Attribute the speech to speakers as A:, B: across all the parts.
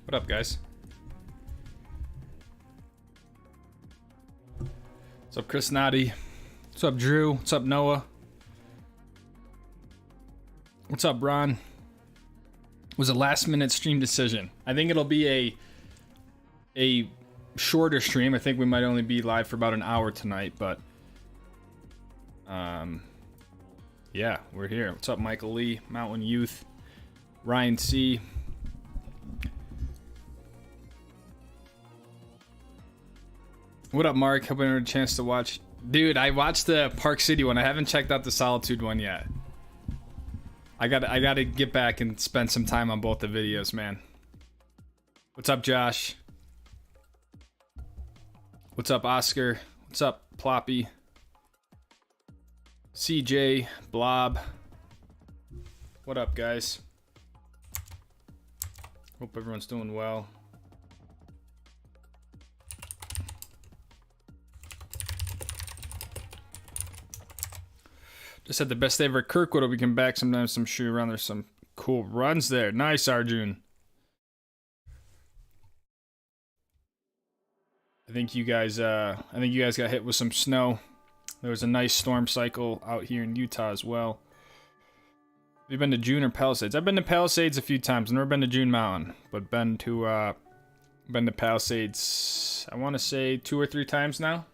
A: What up, guys? What's up, Chris Noddy? What's up, Drew? What's up, Noah? What's up, Ron? It was a last-minute stream decision. I think it'll be a shorter stream. I think we might only be live for about an hour tonight, but yeah, we're here. What's up, Michael Lee, Mountain Youth, Ryan C. What up, Mark? Hope I had a chance to watch. Dude, I watched the Park City one. I haven't checked out the Solitude one yet. I gotta get back and spend some time on both the videos, man. What's up, Josh? What's up, Oscar? What's up, Ploppy? CJ, Blob. What up, guys? Hope everyone's doing well. Just had the best day ever at Kirkwood. We can back sometimes some shoe around. There's some cool runs there. Nice, Arjun. I think you guys got hit with some snow. There was a nice storm cycle out here in Utah as well. Have you been to June or Palisades? I've been to Palisades a few times. I've never been to June Mountain, but been to Palisades, I want to say 2 or 3 times now.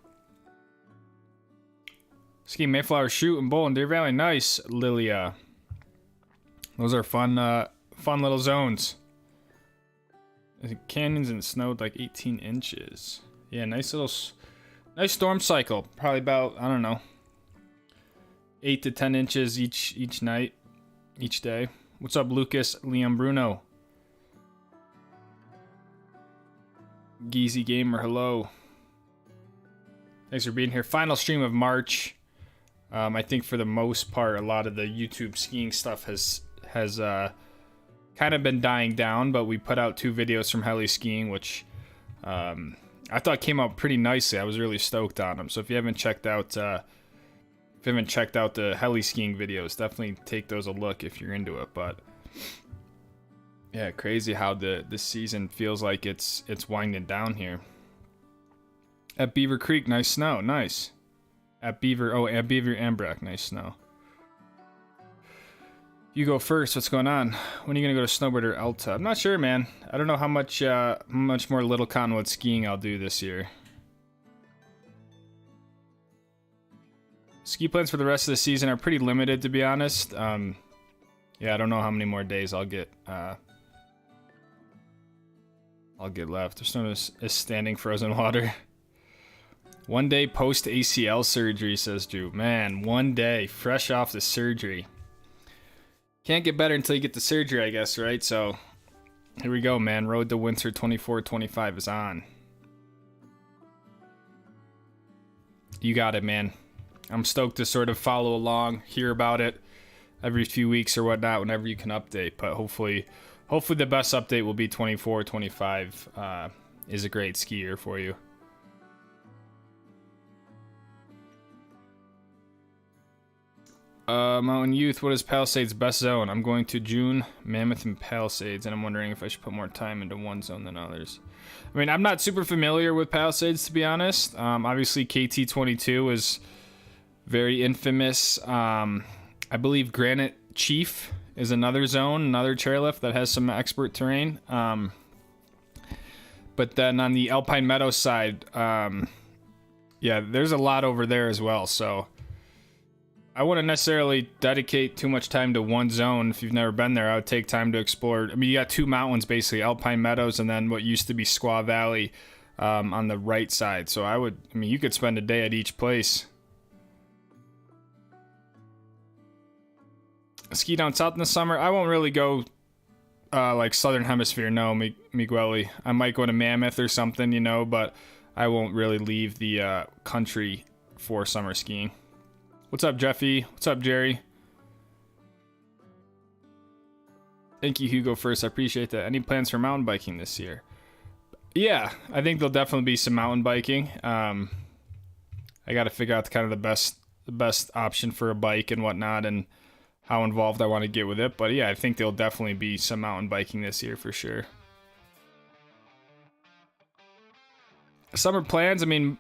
A: Ski Mayflower Shoot and Bowl in Deer Valley. Nice, Lilia. Those are fun little zones. Canyons and snowed like 18 inches. Yeah, nice storm cycle. Probably about, I don't know, 8 to 10 inches each night, each day. What's up, Lucas, Liam Bruno? Geezy Gamer, hello. Thanks for being here. Final stream of March. I think for the most part, a lot of the YouTube skiing stuff has kind of been dying down, but we put out 2 videos from heli skiing, which I thought came out pretty nicely. I was really stoked on them. So if you haven't checked out the heli skiing videos, definitely take those a look if you're into it. But yeah, crazy how this season feels like it's winding down here. At Beaver Creek, nice snow, nice. At Beaver Ambrock, nice snow. You go first. What's going on? When are you gonna go to Snowbird or Alta? I'm not sure, man. I don't know how much more Little Cottonwood skiing I'll do this year. Ski plans for the rest of the season are pretty limited, to be honest. Yeah, I don't know how many more days I'll get left. There's no standing frozen water. 1 day post ACL surgery, says Drew. Man, 1 day fresh off the surgery. Can't get better until you get the surgery, I guess, right? So here we go, man. Road to Winter 24-25 is on. You got it, man. I'm stoked to sort of follow along, hear about it every few weeks or whatnot whenever you can update. But hopefully the best update will be 24-25 is a great ski year for you. Mountain Youth, what is Palisades' best zone? I'm going to June, Mammoth, and Palisades, and I'm wondering if I should put more time into one zone than others. I mean, I'm not super familiar with Palisades, to be honest. Obviously, KT22 is very infamous. I believe Granite Chief is another zone, another chairlift that has some expert terrain. But then on the Alpine Meadows side, yeah, there's a lot over there as well, so I wouldn't necessarily dedicate too much time to one zone. If you've never been there, I would take time to explore. I mean, you got 2 mountains, basically, Alpine Meadows and then what used to be Squaw Valley on the right side. So I mean, you could spend a day at each place. Ski down south in the summer. I won't really go like Southern Hemisphere, no, Migueli. I might go to Mammoth or something, you know, but I won't really leave the country for summer skiing. What's up, Jeffy? What's up, Jerry? Thank you, Hugo, first. I appreciate that. Any plans for mountain biking this year? Yeah, I think there'll definitely be some mountain biking. I got to figure out kind of the best option for a bike and whatnot, and how involved I want to get with it. But yeah, I think there'll definitely be some mountain biking this year for sure. Summer plans. I mean,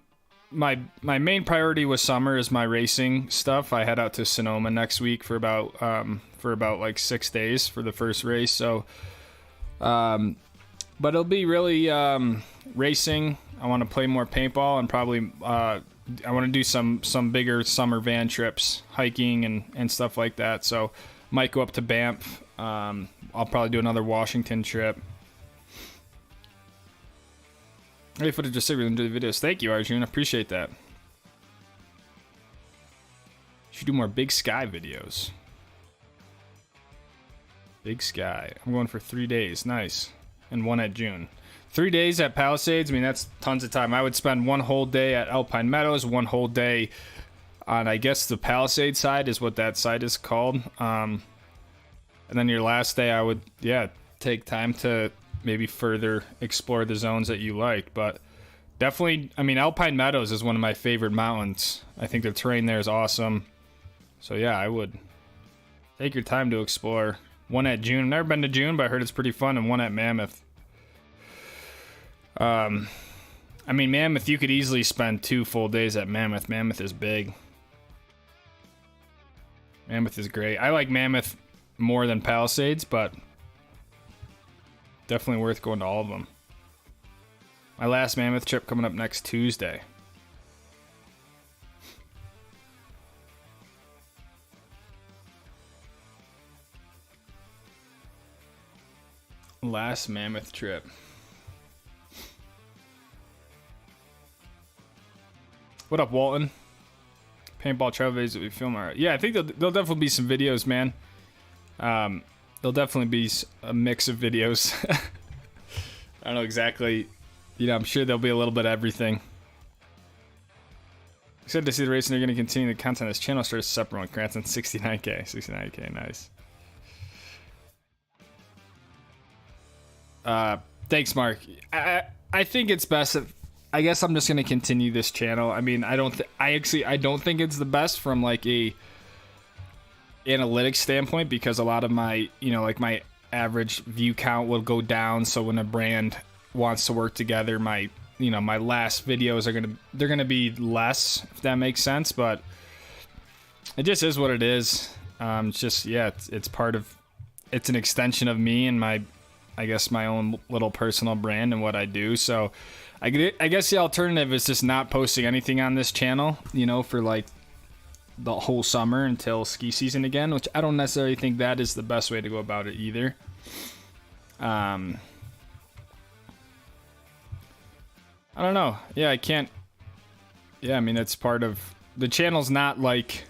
A: my main priority was summer is my racing stuff. I head out to Sonoma next week for about like 6 days for the first race. So, but it'll be really racing. I want to play more paintball and probably I want to do some bigger summer van trips, hiking and stuff like that. So, might go up to Banff. I'll probably do another Washington trip. Hey, footage of Sigrid into the videos. Thank you, Arjun. Appreciate that. Should do more Big Sky videos. Big Sky. I'm going for 3 days. Nice. And 1 at June. 3 days at Palisades. I mean, that's tons of time. I would spend 1 whole day at Alpine Meadows, 1 whole day on, I guess, the Palisades side is what that side is called. And then your last day, I would, take time to maybe further explore the zones that you like. But definitely, I mean, Alpine Meadows is one of my favorite mountains. I think the terrain there is awesome. So yeah, I would take your time to explore. 1 at June. I've never been to June, but I heard it's pretty fun. And 1 at Mammoth. I mean, Mammoth, you could easily spend 2 full days at Mammoth. Mammoth is big. Mammoth is great. I like Mammoth more than Palisades, but definitely worth going to all of them. My last Mammoth trip coming up next Tuesday. Last Mammoth trip. What up, Walton? Paintball travel videos that we film are. Yeah, I think there'll definitely be some videos, man. There'll definitely be a mix of videos. I don't know exactly. You know, I'm sure there'll be a little bit of everything. Excited to see the race, and they're going to continue the content. This channel starts separate one. Congrats on 69K. 69K, nice. Thanks, Mark. I think it's best if, I guess I'm just going to continue this channel. I mean, I don't think it's the best from like a analytics standpoint, because a lot of my, like my average view count will go down. So when a brand wants to work together, my last videos they're gonna be less, if that makes sense. But it just is what it is. It's just, it's part of, it's an extension of me and my own little personal brand and what I do. So I guess the alternative is just not posting anything on this channel, for like the whole summer until ski season again, which I don't necessarily think that is the best way to go about it either. I don't know. Yeah, I can't. Yeah, I mean, it's part of the channel's not like,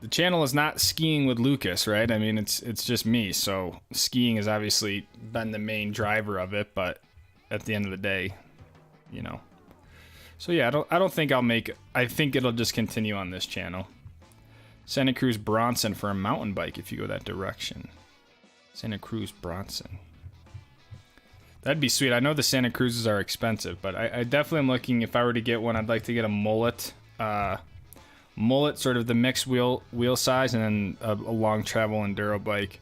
A: the channel is not skiing with Lucas, right? I mean, it's just me. So skiing has obviously been the main driver of it, but at the end of the day, So yeah, I don't think I'll make. I think it'll just continue on this channel. Santa Cruz Bronson for a mountain bike if you go that direction. Santa Cruz Bronson. That'd be sweet. I know the Santa Cruzes are expensive, but I definitely am looking. If I were to get one, I'd like to get a mullet. Mullet, sort of the mixed wheel size, and then a long travel enduro bike.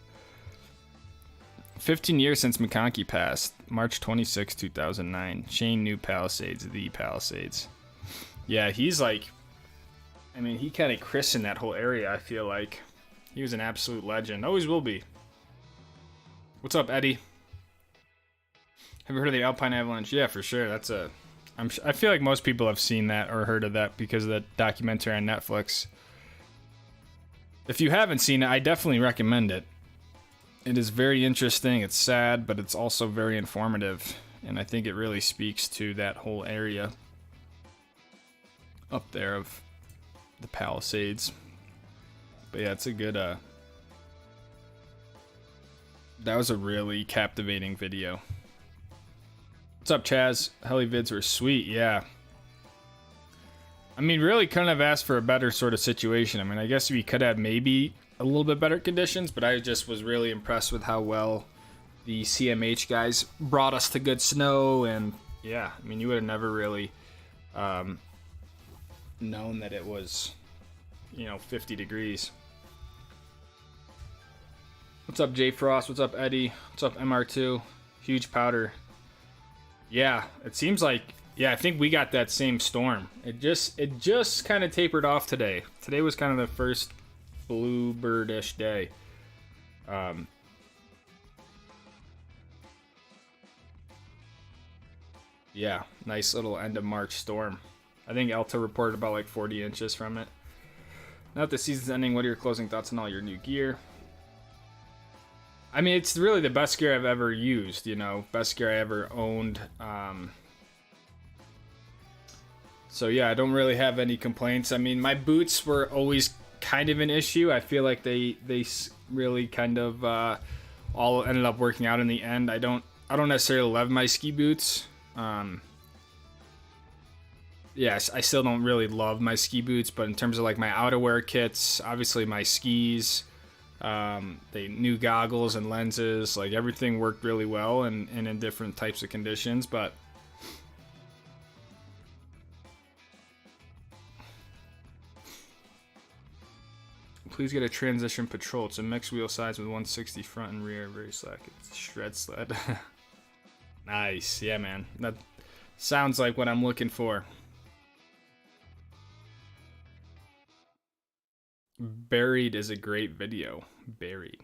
A: 15 years since McConkey passed. March 26, 2009. Shane New Palisades, the Palisades. Yeah, he's like, I mean, he kind of christened that whole area, I feel like. He was an absolute legend. Always will be. What's up, Eddie? Have you heard of the Alpine Avalanche? Yeah, for sure. I feel like most people have seen that or heard of that because of the documentary on Netflix. If you haven't seen it, I definitely recommend it. It is very interesting. It's sad, but it's also very informative. And I think it really speaks to that whole area up there of the Palisades. But yeah, it's a good, that was a really captivating video. What's up, Chaz? Heli vids were sweet, yeah. I mean, really couldn't have asked for a better sort of situation. I mean, I guess we could have maybe a little bit better conditions, but I just was really impressed with how well the CMH guys brought us to good snow. And yeah, I mean, you would have never really known that it was, 50 degrees. What's up, Jay Frost? What's up, Eddie? What's up, MR2? Huge powder. Yeah, it seems like, yeah, I think we got that same storm. It just kind of tapered off today. Today was kind of the first bluebird-ish day. Um, yeah, nice little end of March storm. I think Elta reported about like 40 inches from it. Now that the season's ending, what are your closing thoughts on all your new gear? I mean, it's really the best gear I've ever used, you know, best gear I ever owned. So yeah, I don't really have any complaints. I mean, my boots were always kind of an issue. I feel like they really kind of all ended up working out in the end. I don't necessarily love my ski boots. Yes, I still don't really love my ski boots, but in terms of like my outerwear kits, obviously my skis, the new goggles and lenses, like everything worked really well and in different types of conditions. But please get a transition patrol. It's a mixed wheel size with 160 front and rear, very slack. It's a shred sled. Nice, yeah, man. That sounds like what I'm looking for. Buried is a great video. Buried.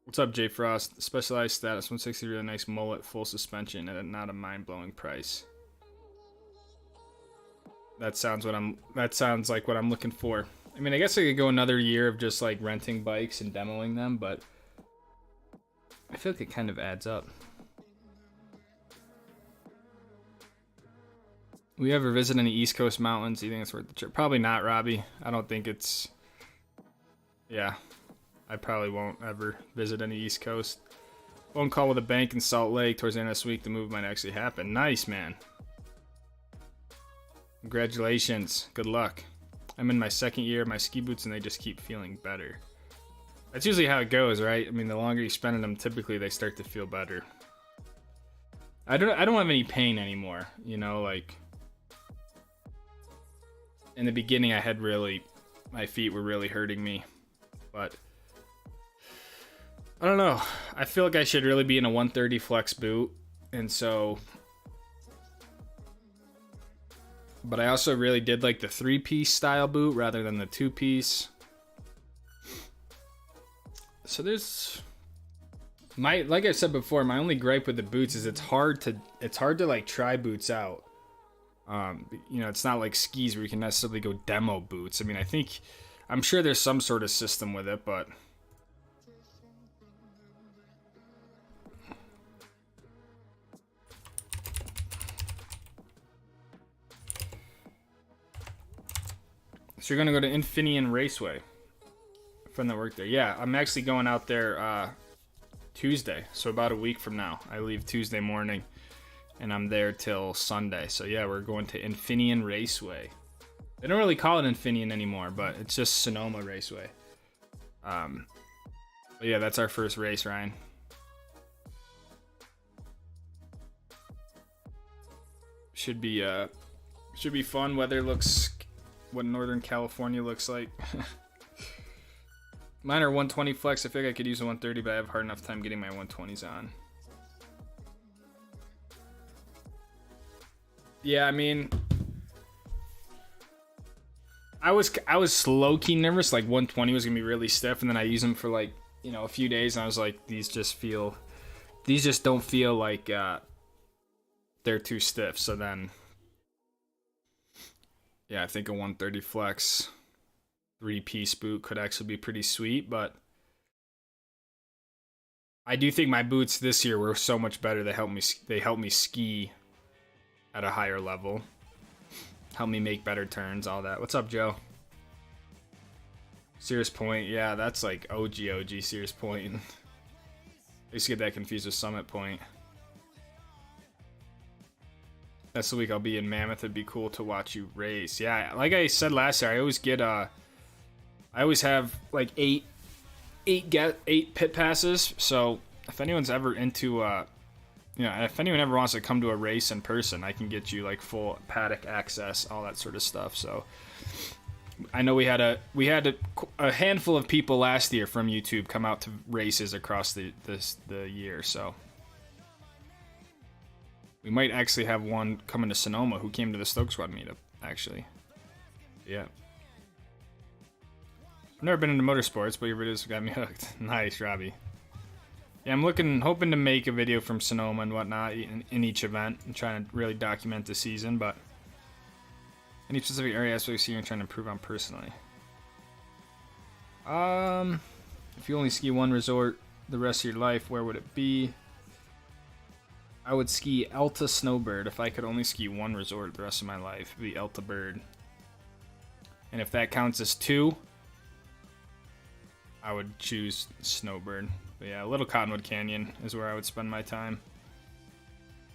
A: What's up, J Frost? Specialized status 160, really nice mullet, full suspension, at not a mind-blowing price. That sounds like what I'm looking for. I mean, I guess I could go another year of just like renting bikes and demoing them, but I feel like it kind of adds up. We ever visit any East Coast mountains? Do you think it's worth the trip? Probably not, Robbie. I don't think it's... Yeah. I probably won't ever visit any East Coast. Phone call with a bank in Salt Lake towards the end of this week. The move might actually happen. Nice, man. Congratulations. Good luck. I'm in my second year of my ski boots and they just keep feeling better. That's usually how it goes, right? I mean, the longer you spend in them, typically they start to feel better. I don't have any pain anymore, you know, like... In the beginning, my feet were really hurting me, but I don't know. I feel like I should really be in a 130 flex boot, and so, but I also really did like the 3-piece style boot rather than the 2-piece. So like I said before, my only gripe with the boots is it's hard to like try boots out. You know, it's not like skis where you can necessarily go demo boots. I mean, I'm sure there's some sort of system with it, but so you're gonna go to Infineon Raceway. A friend that worked there. Yeah, I'm actually going out there Tuesday, so about a week from now. I leave Tuesday morning. And I'm there till Sunday. So yeah, we're going to Infineon Raceway. They don't really call it Infineon anymore, but it's just Sonoma Raceway. But yeah, that's our first race, Ryan. Should be fun. Weather looks what Northern California looks like. Mine are 120 flex. I feel like I could use a 130, but I have a hard enough time getting my 120s on. Yeah, I mean, I was low-key nervous, like 120 was gonna be really stiff, and then I used them for like, you know, a few days, and I was like, these just don't feel like they're too stiff. So then, yeah, I think a 130 flex 3-piece boot could actually be pretty sweet, but I do think my boots this year were so much better. They helped me ski at a higher level, help me make better turns, all that. What's up, Joe? Sears Point, yeah, that's like OG Sears Point. I used to get that confused with Summit Point. That's the week I'll be in Mammoth. It'd be cool to watch you race. Yeah, like I said last year, I always have like eight pit passes. So if anyone's ever into if anyone ever wants to come to a race in person, I can get you like full paddock access, all that sort of stuff. So I know we had a handful of people last year from YouTube come out to races across the year. So We might actually have one coming to Sonoma who came to the Stoke Squad meetup, actually. Yeah. I've never been into motorsports, but your videos got me hooked. Nice, Robbie. Yeah, I'm hoping to make a video from Sonoma and whatnot in each event and trying to really document the season, but any specific area aspects you're trying to improve on personally? If you only ski one resort the rest of your life, where would it be? I would ski Alta Snowbird. If I could only ski one resort the rest of my life, it would be Alta Bird. And if that counts as 2, I would choose Snowbird. But yeah, Little Cottonwood Canyon is where I would spend my time.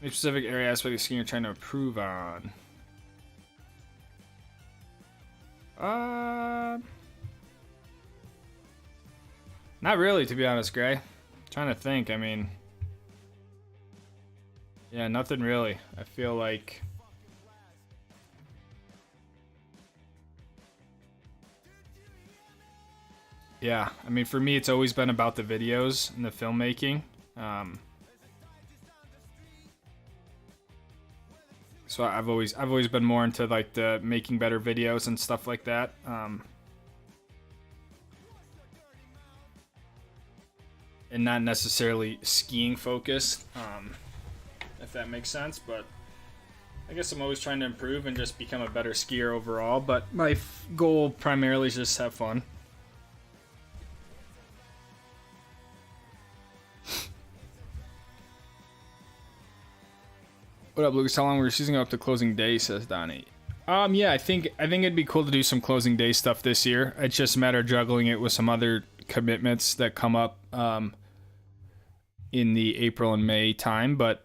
A: Any specific area aspect of skiing you're trying to improve on? Not really, to be honest, Gray. Trying to think, I mean... Yeah, nothing really. I feel like... Yeah, I mean, for me, it's always been about the videos and the filmmaking. So I've always been more into like the making better videos and stuff like that. And not necessarily skiing focused, if that makes sense. But I guess I'm always trying to improve and just become a better skier overall. But my goal primarily is just have fun. What up, Lucas? How long were you season up to closing day? Says Donnie. Yeah, I think it'd be cool to do some closing day stuff this year. It's just a matter of juggling it with some other commitments that come up in the April and May time. But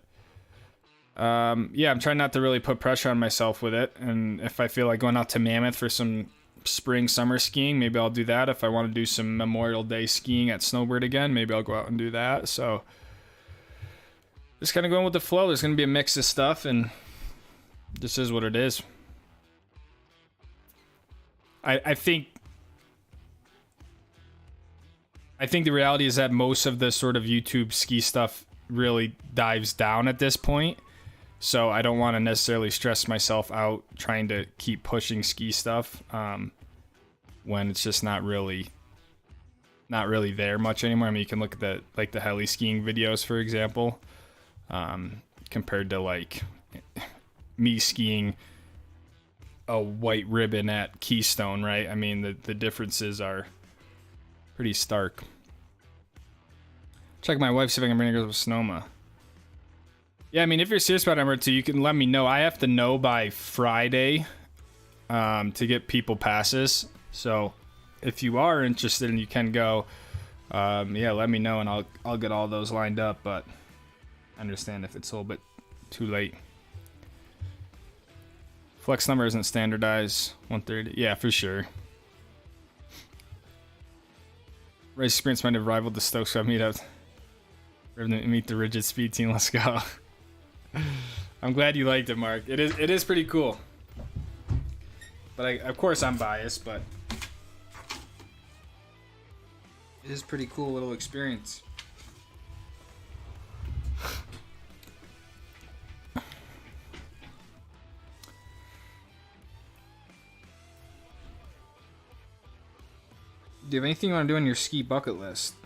A: yeah, I'm trying not to really put pressure on myself with it. And if I feel like going out to Mammoth for some spring summer skiing, maybe I'll do that. If I want to do some Memorial Day skiing at Snowbird again, maybe I'll go out and do that. So just kind of going with the flow. There's going to be a mix of stuff, and this is what it is. I think the reality is that most of the sort of YouTube ski stuff really dives down at this point. So I don't want to necessarily stress myself out trying to keep pushing ski stuff when it's just not really there much anymore. I mean, you can look at the heli skiing videos, for example. Compared to like me skiing a white ribbon at Keystone, right? I mean, the differences are pretty stark. Check my wife, see if I can bring her to Sonoma. Yeah, I mean, if you're serious about Emerald, you can let me know. I have to know by Friday to get people passes. So if you are interested and you can go, yeah, let me know and I'll get all those lined up. But I understand if it's a little bit too late. Flex number isn't standardized. 130. Yeah, for sure. Race experience might have rivaled the Stoke Squad meetup. We're gonna meet the rigid speed team. Let's go. I'm glad you liked it, Mark. It is pretty cool. But of course I'm biased, but it is pretty cool little experience. Do you have anything you want to do on your ski bucket list?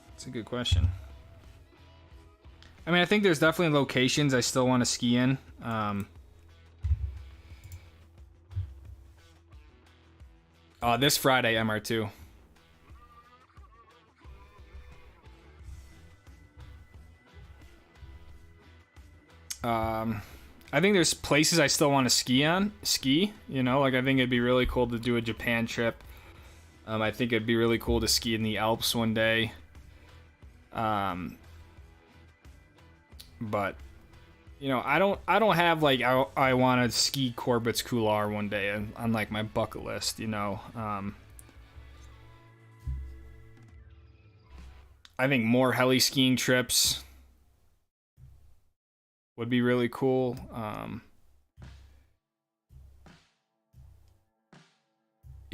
A: That's a good question. I mean, I think there's definitely locations I still want to ski in. This Friday, MR2. I think there's places I still want to ski, you know, like I think it'd be really cool to do a Japan trip. I think it'd be really cool to ski in the Alps one day. But you know, I don't have like I want to ski Corbett's Couloir one day on like my bucket list, you know. I think more heli skiing trips would be really cool.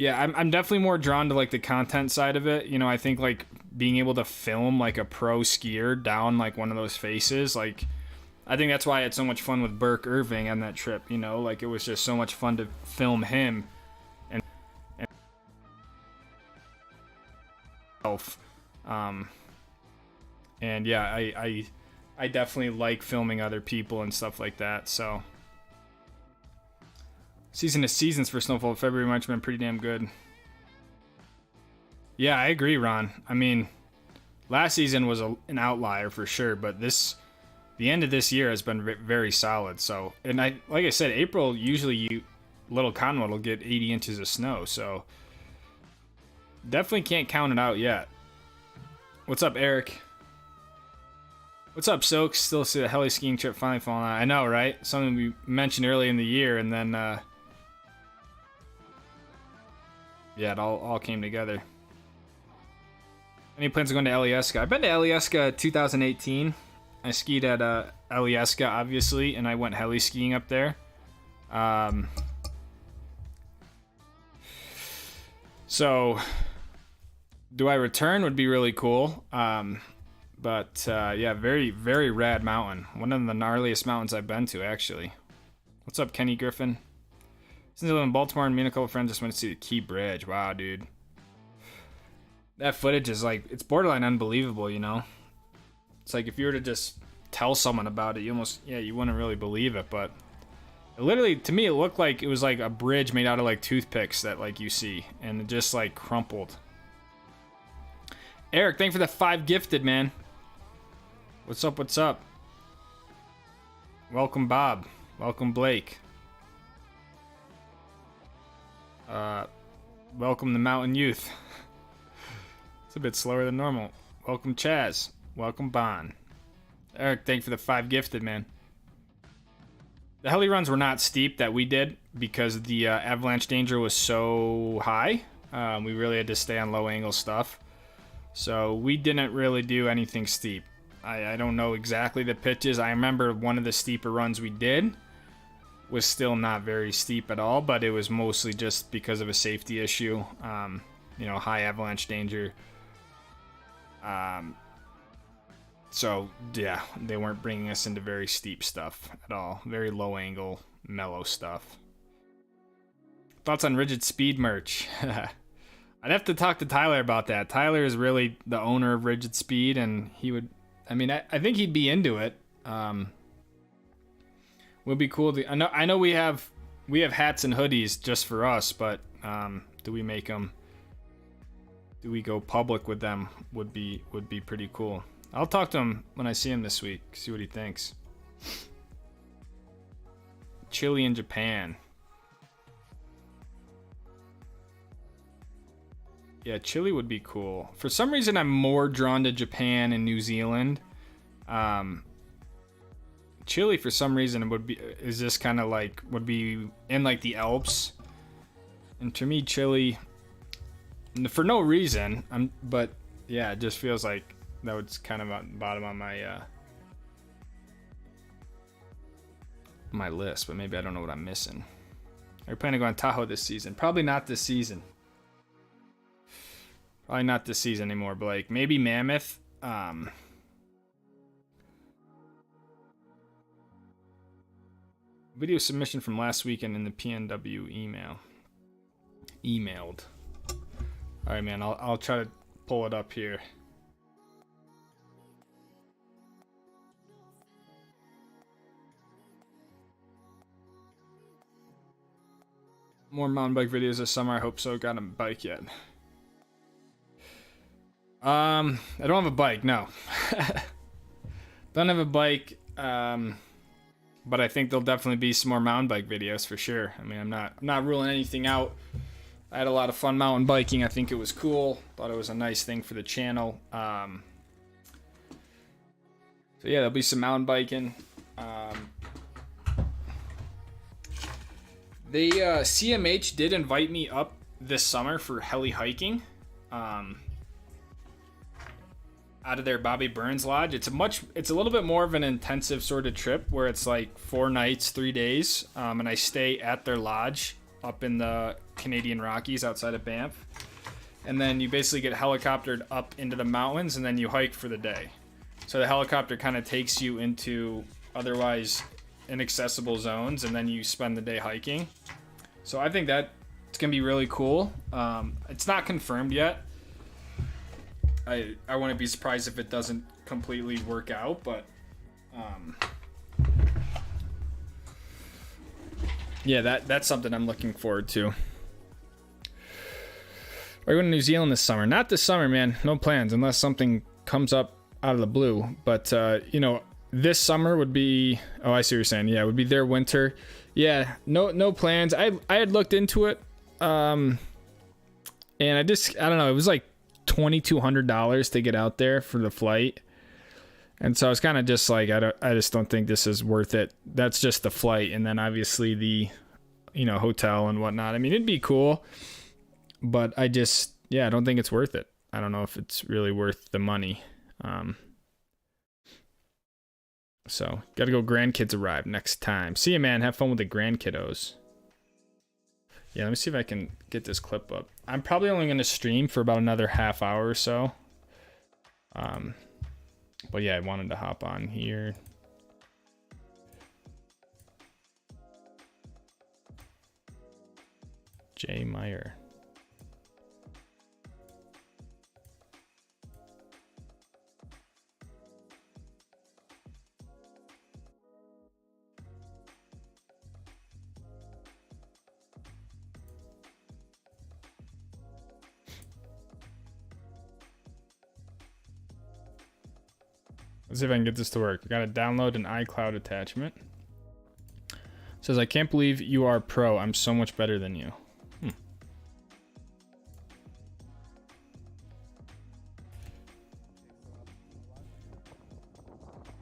A: Yeah, I'm definitely more drawn to like the content side of it. You know, I think like being able to film like a pro skier down like one of those faces, like I think that's why I had so much fun with Burke Irving on that trip. You know, like it was just so much fun to film him and and yeah, I definitely like filming other people and stuff like that. So season to seasons for Snowfall, February, March have been pretty damn good. Yeah, I agree, Ron. I mean, last season was an outlier for sure, but the end of this year has been very solid. So, and like I said, April usually Little Conwood will get 80 inches of snow. So definitely can't count it out yet. What's up, Eric? What's up, Soaks? Still see the heli skiing trip finally falling out. I know, right? Something we mentioned early in the year, and then yeah, it all came together. Any plans on going to Alyeska? I've been to Alyeska 2018. I skied at Alyeska, obviously, and I went heli skiing up there. So, do I return would be really cool. But yeah, very, very rad mountain. One of the gnarliest mountains I've been to, actually. What's up, Kenny Griffin? Since I live in Baltimore and me and a couple friends just went to see the Key Bridge. Wow, dude. That footage is like, it's borderline unbelievable, you know? It's like if you were to just tell someone about it, you wouldn't really believe it, but it literally, to me, it looked like it was like a bridge made out of like toothpicks that like you see, and it just like crumpled. Eric, thank you for the 5 gifted, man. What's up, what's up? Welcome, Bob. Welcome, Blake. Welcome the Mountain Youth. It's a bit slower than normal. Welcome, Chaz. Welcome, Bon. Eric, thank you for the 5 gifted, man. The heli runs were not steep that we did because the avalanche danger was so high. We really had to stay on low angle stuff. So we didn't really do anything steep. I don't know exactly the pitches. I remember one of the steeper runs we did was still not very steep at all, but it was mostly just because of a safety issue. You know, high avalanche danger. So yeah, they weren't bringing us into very steep stuff at all. Very low angle, mellow stuff. Thoughts on Rigid Speed merch? I'd have to talk to Tyler about that. Tyler is really the owner of Rigid Speed, and he would, I mean, I think he'd be into it. Would be cool to, I know we have hats and hoodies just for us, but do we make them, do we go public with them? Would be pretty cool. I'll talk to him when I see him this week, see what he thinks. Chile and Japan. Yeah, Chile would be cool. For some reason, I'm more drawn to Japan and New Zealand. Chile, for some reason, would be in like the Alps. And to me, Chile, for no reason, but yeah, it just feels like that was kind of at the bottom on my my list. But maybe I don't know what I'm missing. Are you planning to go on Tahoe this season? Probably not this season. Probably not this season anymore, Blake. Maybe Mammoth. Video submission from last weekend in the PNW email. Emailed. All right, man. I'll try to pull it up here. More mountain bike videos this summer. I hope so. Got a bike yet? I don't have a bike. No. Don't have a bike. But I think there'll definitely be some more mountain bike videos for sure. I mean, I'm not ruling anything out. I had a lot of fun mountain biking. I think it was cool. Thought it was a nice thing for the channel. So yeah, there'll be some mountain biking. They CMH did invite me up this summer for heli hiking. Out of their Bobby Burns Lodge. It's a little bit more of an intensive sort of trip where it's like 4 nights, 3 days. And I stay at their lodge up in the Canadian Rockies outside of Banff. And then you basically get helicoptered up into the mountains and then you hike for the day. So the helicopter kind of takes you into otherwise inaccessible zones, and then you spend the day hiking. So I think that it's gonna be really cool. It's not confirmed yet. I wouldn't be surprised if it doesn't completely work out, but yeah, that's something I'm looking forward to. Are you going to New Zealand this summer? Not this summer, man. No plans unless something comes up out of the blue. But you know, this summer would be. Oh, I see what you're saying. Yeah, it would be their winter. Yeah, no plans. I had looked into it, and I don't know. It was like $2,200 to get out there for the flight. And so I was kind of just like, I just don't think this is worth it. That's just the flight, and then obviously the, you know, hotel and whatnot. I mean, it'd be cool, but I don't think it's worth it. I don't know if it's really worth the money. So gotta go. Grandkids arrive next time. See you, man. Have fun with the grandkiddos. Yeah, let me see if I can get this clip up. I'm probably only going to stream for about another half hour or so. But yeah, I wanted to hop on here. Jay Meyer. Let's see if I can get this to work. I gotta download an iCloud attachment. It says, I can't believe you are pro. I'm so much better than you. Let's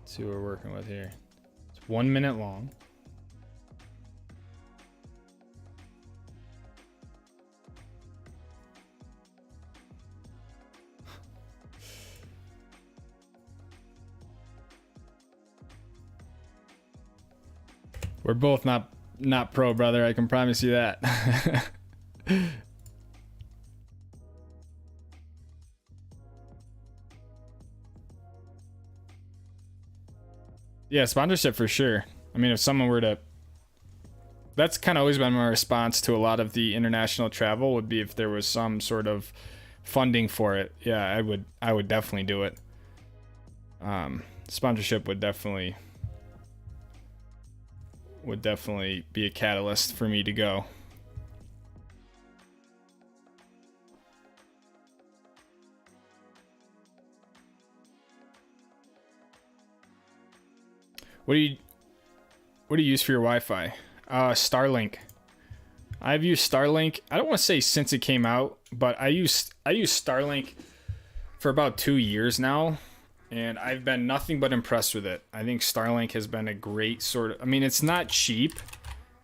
A: see what we're working with here. It's 1 minute long. We're both not pro, brother. I can promise you that. Yeah, sponsorship for sure. I mean, if someone were to... That's kind of always been my response to a lot of the international travel, would be if there was some sort of funding for it. Yeah, I would definitely do it. Sponsorship would definitely be a catalyst for me to go. What do you use for your Wi-Fi? Starlink. I've used Starlink. I don't want to say since it came out, but I used Starlink for about 2 years now. And I've been nothing but impressed with it. I think Starlink has been a great sort of... I mean, it's not cheap.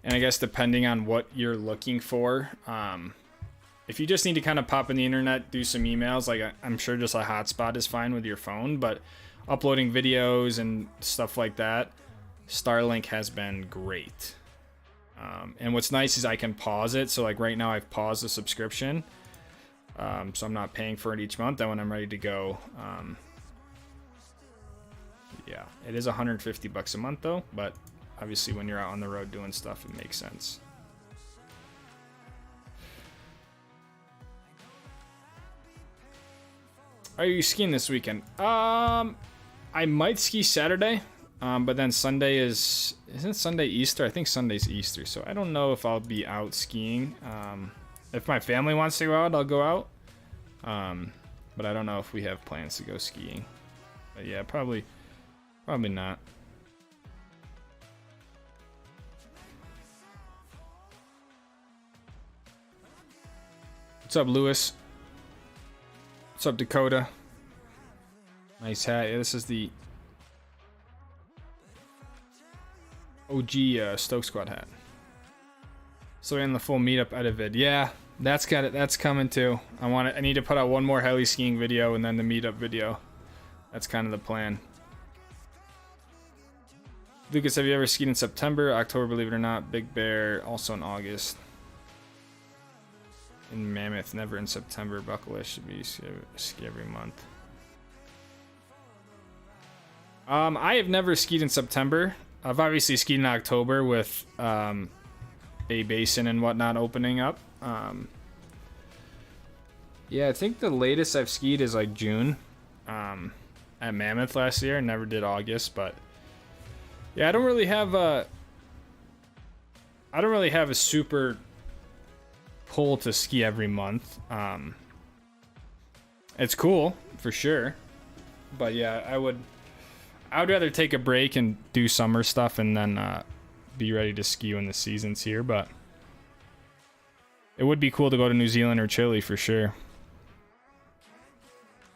A: And I guess depending on what you're looking for. If you just need to kind of pop in the internet, do some emails, like I'm sure just a hotspot is fine with your phone. But uploading videos and stuff like that, Starlink has been great. And what's nice is I can pause it. So like right now I've paused the subscription. So I'm not paying for it each month. Then when I'm ready to go... yeah, it is $150 a month though, but obviously when you're out on the road doing stuff, it makes sense. Are you skiing this weekend? I might ski Saturday, but then Sunday isn't Sunday Easter? I think Sunday's Easter, so I don't know if I'll be out skiing. If my family wants to go out, I'll go out. But I don't know if we have plans to go skiing. But yeah, probably not. What's up, Lewis? What's up, Dakota? Nice hat. Yeah, this is the OG Stoke Squad hat. So in the full meetup edit vid. Yeah, that's got it. That's coming too. I need to put out one more heli skiing video and then the meetup video. That's kind of the plan. Lucas, have you ever skied in September, October, believe it or not? Big Bear, also in August. In Mammoth, never in September. Buckle Should be ski every month. I have never skied in September. I've obviously skied in October with a basin and whatnot opening up. Yeah, I think the latest I've skied is like June at Mammoth last year. I never did August, but yeah, I don't really have a super pull to ski every month. It's cool for sure, but yeah, I would rather take a break and do summer stuff and then be ready to ski when the season's here. But it would be cool to go to New Zealand or Chile for sure.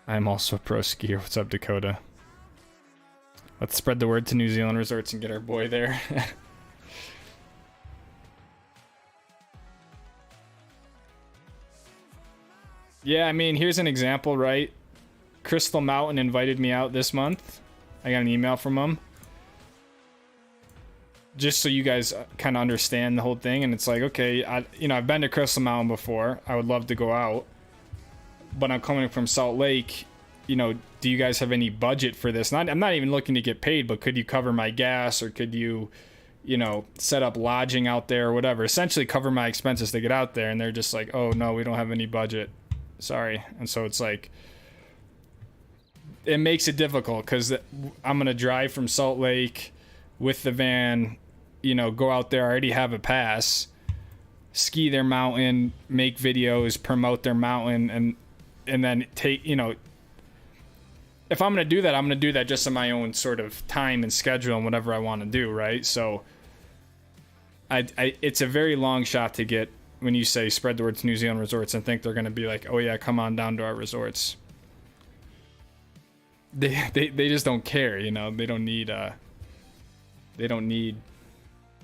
A: I'm also a pro skier. What's up, Dakota? Let's spread the word to New Zealand resorts and get our boy there. Yeah, I mean, here's an example, right? Crystal Mountain invited me out this month. I got an email from them. Just so you guys kind of understand the whole thing. And it's like, okay, I've been to Crystal Mountain before. I would love to go out. But I'm coming from Salt Lake. Do you guys have any budget for this? I'm not even looking to get paid, but could you cover my gas, or could you, set up lodging out there or whatever? Essentially cover my expenses to get out there. And they're just like, oh, no, we don't have any budget. Sorry. And so it's like, it makes it difficult because I'm going to drive from Salt Lake with the van, go out there. I already have a pass, ski their mountain, make videos, promote their mountain, and then take, if I'm going to do that, I'm going to do that just in my own sort of time and schedule and whatever I want to do. Right. So it's a very long shot to get, when you say spread the word to New Zealand resorts, and think they're going to be like, oh yeah, come on down to our resorts. They just don't care, they don't need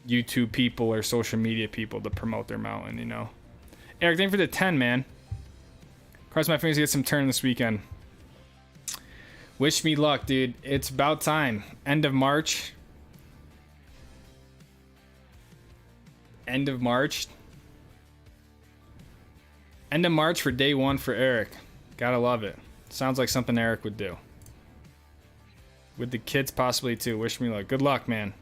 A: YouTube people or social media people to promote their mountain, Eric, thank you for the 10, man. Cross my fingers to get some turn this weekend. Wish me luck, dude. It's about time. End of March. End of March for day one for Eric. Gotta love it. Sounds like something Eric would do. With the kids possibly too. Wish me luck. Good luck, man.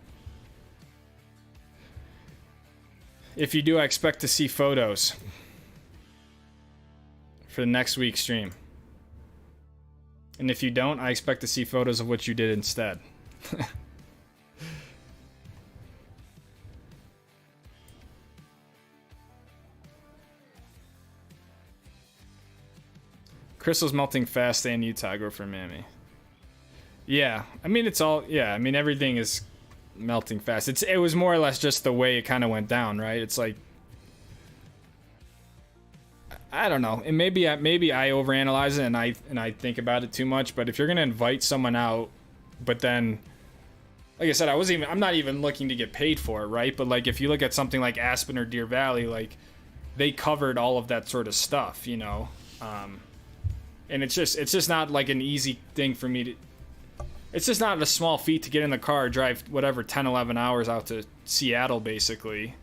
A: If you do, I expect to see photos for the next week's stream. And if you don't, I expect to see photos of what you did instead. Crystal's melting fast. Stay in Utah. Go for Miami. Yeah, I mean, everything is melting fast. It was more or less just the way it kind of went down, right? It's like, I don't know. And maybe I overanalyze it and I think about it too much. But if you're gonna invite someone out, but then, like I said, I'm not even looking to get paid for it, right? But like, if you look at something like Aspen or Deer Valley, like they covered all of that sort of stuff, and it's just not like an easy thing for me to. It's just not a small feat to get in the car, drive whatever 10, 11 hours out to Seattle, basically,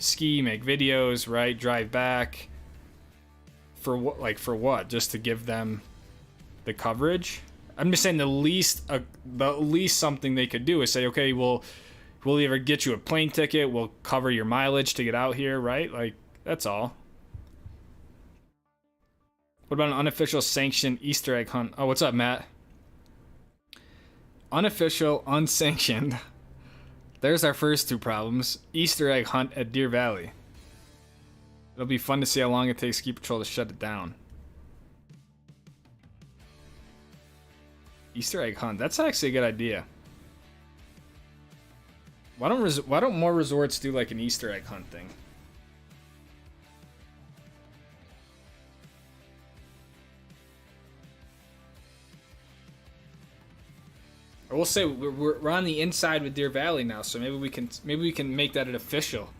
A: ski, make videos, right? Drive back. For what? Just to give them the coverage? I'm just saying the least something they could do is say, okay, we'll either get you a plane ticket, we'll cover your mileage to get out here, right? Like, that's all. What about an unofficial sanctioned Easter egg hunt? Oh, what's up, Matt? Unofficial, unsanctioned. There's our first two problems. Easter egg hunt at Deer Valley. It'll be fun to see how long it takes Ski Patrol to shut it down. Easter egg hunt. That's actually a good idea. Why don't more resorts do like an Easter egg hunt thing? Or we'll say we're on the inside with Deer Valley now, so maybe we can make that an official.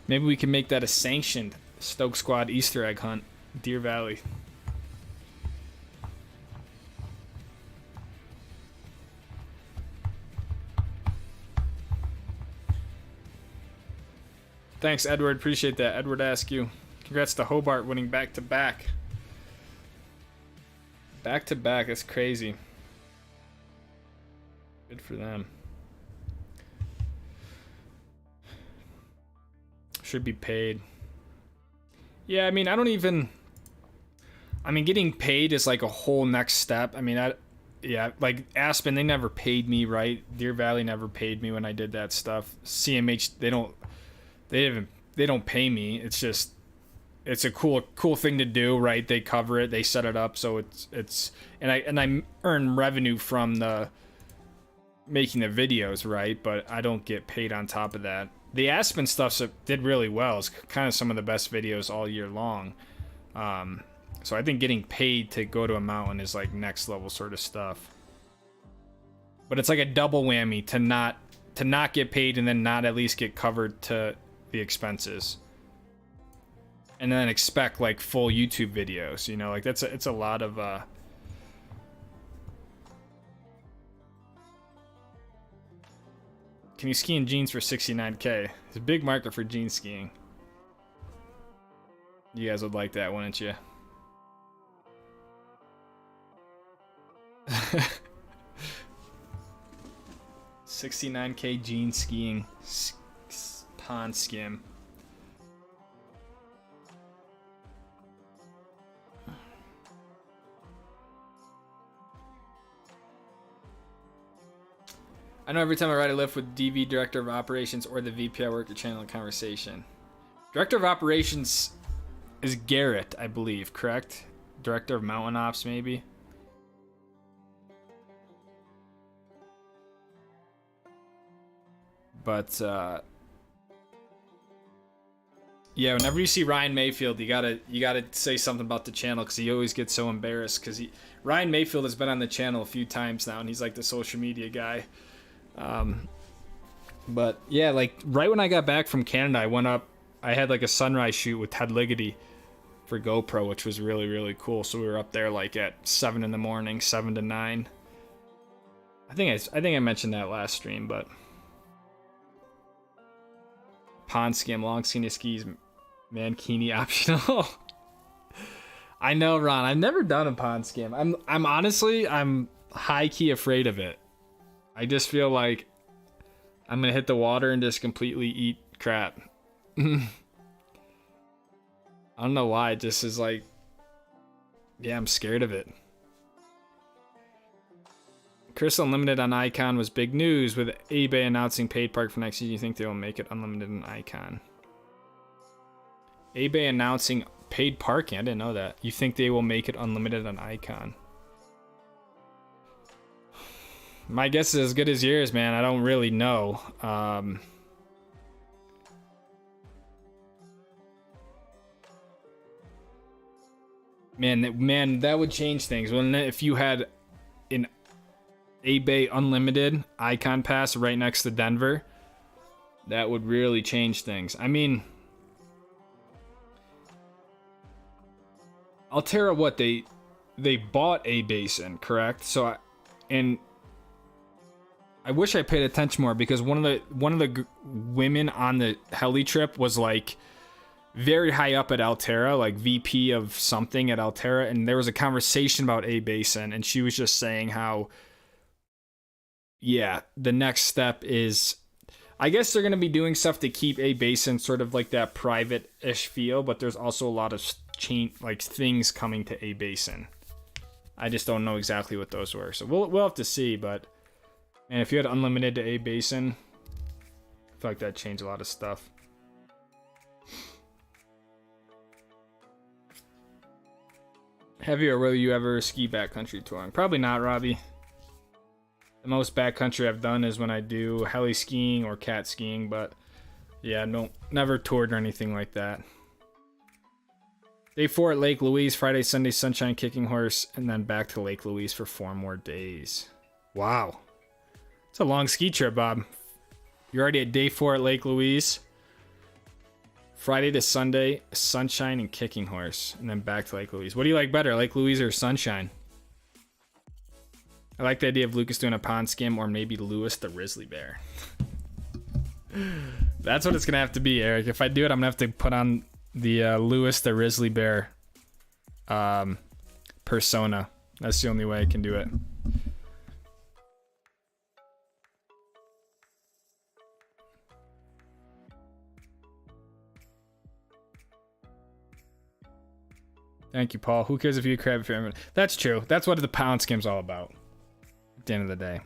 A: Maybe we can make that a sanctioned Stoke Squad Easter egg hunt, Deer Valley. Thanks, Edward. Appreciate that. Edward Askew. Congrats to Hobart winning back-to-back. Back-to-back. That's crazy. for them. Should be paid. Yeah, I mean, getting paid is like a whole next step. I mean, yeah, like Aspen, they never paid me, right? Deer Valley never paid me when I did that stuff. CMH, they don't pay me. It's just, it's a cool thing to do, right? They cover it, they set it up, so and I earn revenue from the making the videos, right? But I don't get paid on top of that. The Aspen stuff did really well. It's kind of some of the best videos all year long. So I think getting paid to go to a mountain is like next level sort of stuff. But it's like a double whammy to not get paid and then not at least get covered to the expenses. And then expect like full YouTube videos, you know, like it's a lot of Can you ski in jeans for 69K? It's a big market for jean skiing. You guys would like that, wouldn't you? $69K jean skiing pond skim. I know every time I ride a lift with DV, Director of Operations, or the VP I work to channel a conversation. Director of Operations is Garrett, I believe, correct? Director of Mountain Ops, maybe? But, yeah, whenever you see Ryan Mayfield, you gotta say something about the channel, because he always gets so embarrassed, because Ryan Mayfield has been on the channel a few times now, and he's like the social media guy. But yeah, like right when I got back from Canada, I went up, I had like a sunrise shoot with Ted Ligety for GoPro, which was really, really cool. So we were up there like at 7 in the morning, 7 to 9. I think I mentioned that last stream, but pond skim, long skinny skis, mankini optional. I know, Ron, I've never done a pond skim. I'm honestly high key afraid of it. I just feel like I'm gonna hit the water and just completely eat crap. I don't know why, it just is like, yeah, I'm scared of it. Chris Unlimited on Icon was big news with eBay announcing paid park for next year. Do you think they will make it unlimited on Icon? eBay announcing paid parking? I didn't know that. You think they will make it unlimited on Icon? My guess is as good as yours, man. I don't really know. Man, that would change things. Wouldn't it? If you had an eBay Unlimited Icon Pass right next to Denver, that would really change things. I mean, Alterra, what they bought A-Basin, correct? So, I wish I paid attention more, because one of the women on the heli trip was like very high up at Alterra, like VP of something at Alterra, and there was a conversation about A-Basin, and she was just saying how, yeah, the next step is, I guess they're going to be doing stuff to keep A-Basin sort of like that private-ish feel, but there's also a lot of things coming to A-Basin. I just don't know exactly what those were, so we'll have to see, but and if you had unlimited to A-Basin, I feel like that'd change a lot of stuff. Have you or will you ever ski backcountry touring? Probably not, Robbie. The most backcountry I've done is when I do heli skiing or cat skiing, but yeah, never toured or anything like that. Day 4 at Lake Louise, Friday, Sunday, Sunshine, Kicking Horse, and then back to Lake Louise for 4 more days. Wow. It's a long ski trip, Bob. You're already at day 4 at Lake Louise. Friday to Sunday, Sunshine and Kicking Horse, and then back to Lake Louise. What do you like better, Lake Louise or Sunshine? I like the idea of Lucas doing a pond skim, or maybe Lewis the Grizzly Bear. That's what it's gonna have to be, Eric. If I do it, I'm gonna have to put on the Lewis the Grizzly Bear persona. That's the only way I can do it. Thank you, Paul. Who cares if you crab if you're... That's true. That's what the pound skim's all about. At the end of the day.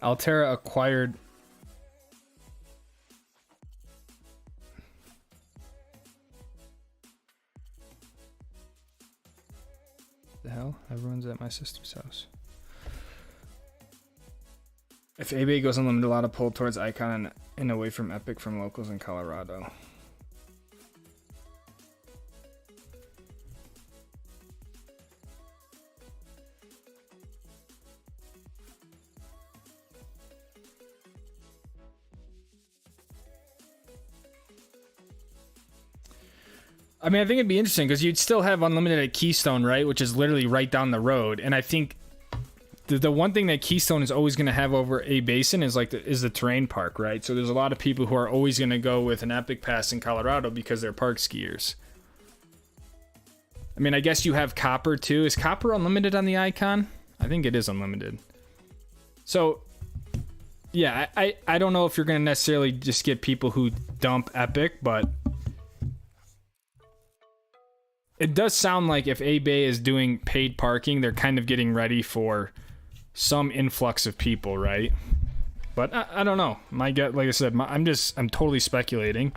A: Altera acquired... The hell? Everyone's at my sister's house. If eBay goes unlimited, a lot of pull towards Icon and away from Epic from locals in Colorado. I mean, I think it'd be interesting because you'd still have unlimited at Keystone, right? Which is literally right down the road. And I think the one thing that Keystone is always going to have over A Basin is is the terrain park, right? So there's a lot of people who are always going to go with an Epic Pass in Colorado because they're park skiers. I mean, I guess you have Copper too. Is Copper unlimited on the Icon? I think it is unlimited. So, yeah, I don't know if you're going to necessarily just get people who dump Epic, but... It does sound like if A-Bay is doing paid parking, they're kind of getting ready for some influx of people, right? But I don't know. My gut, like I said, I'm totally speculating.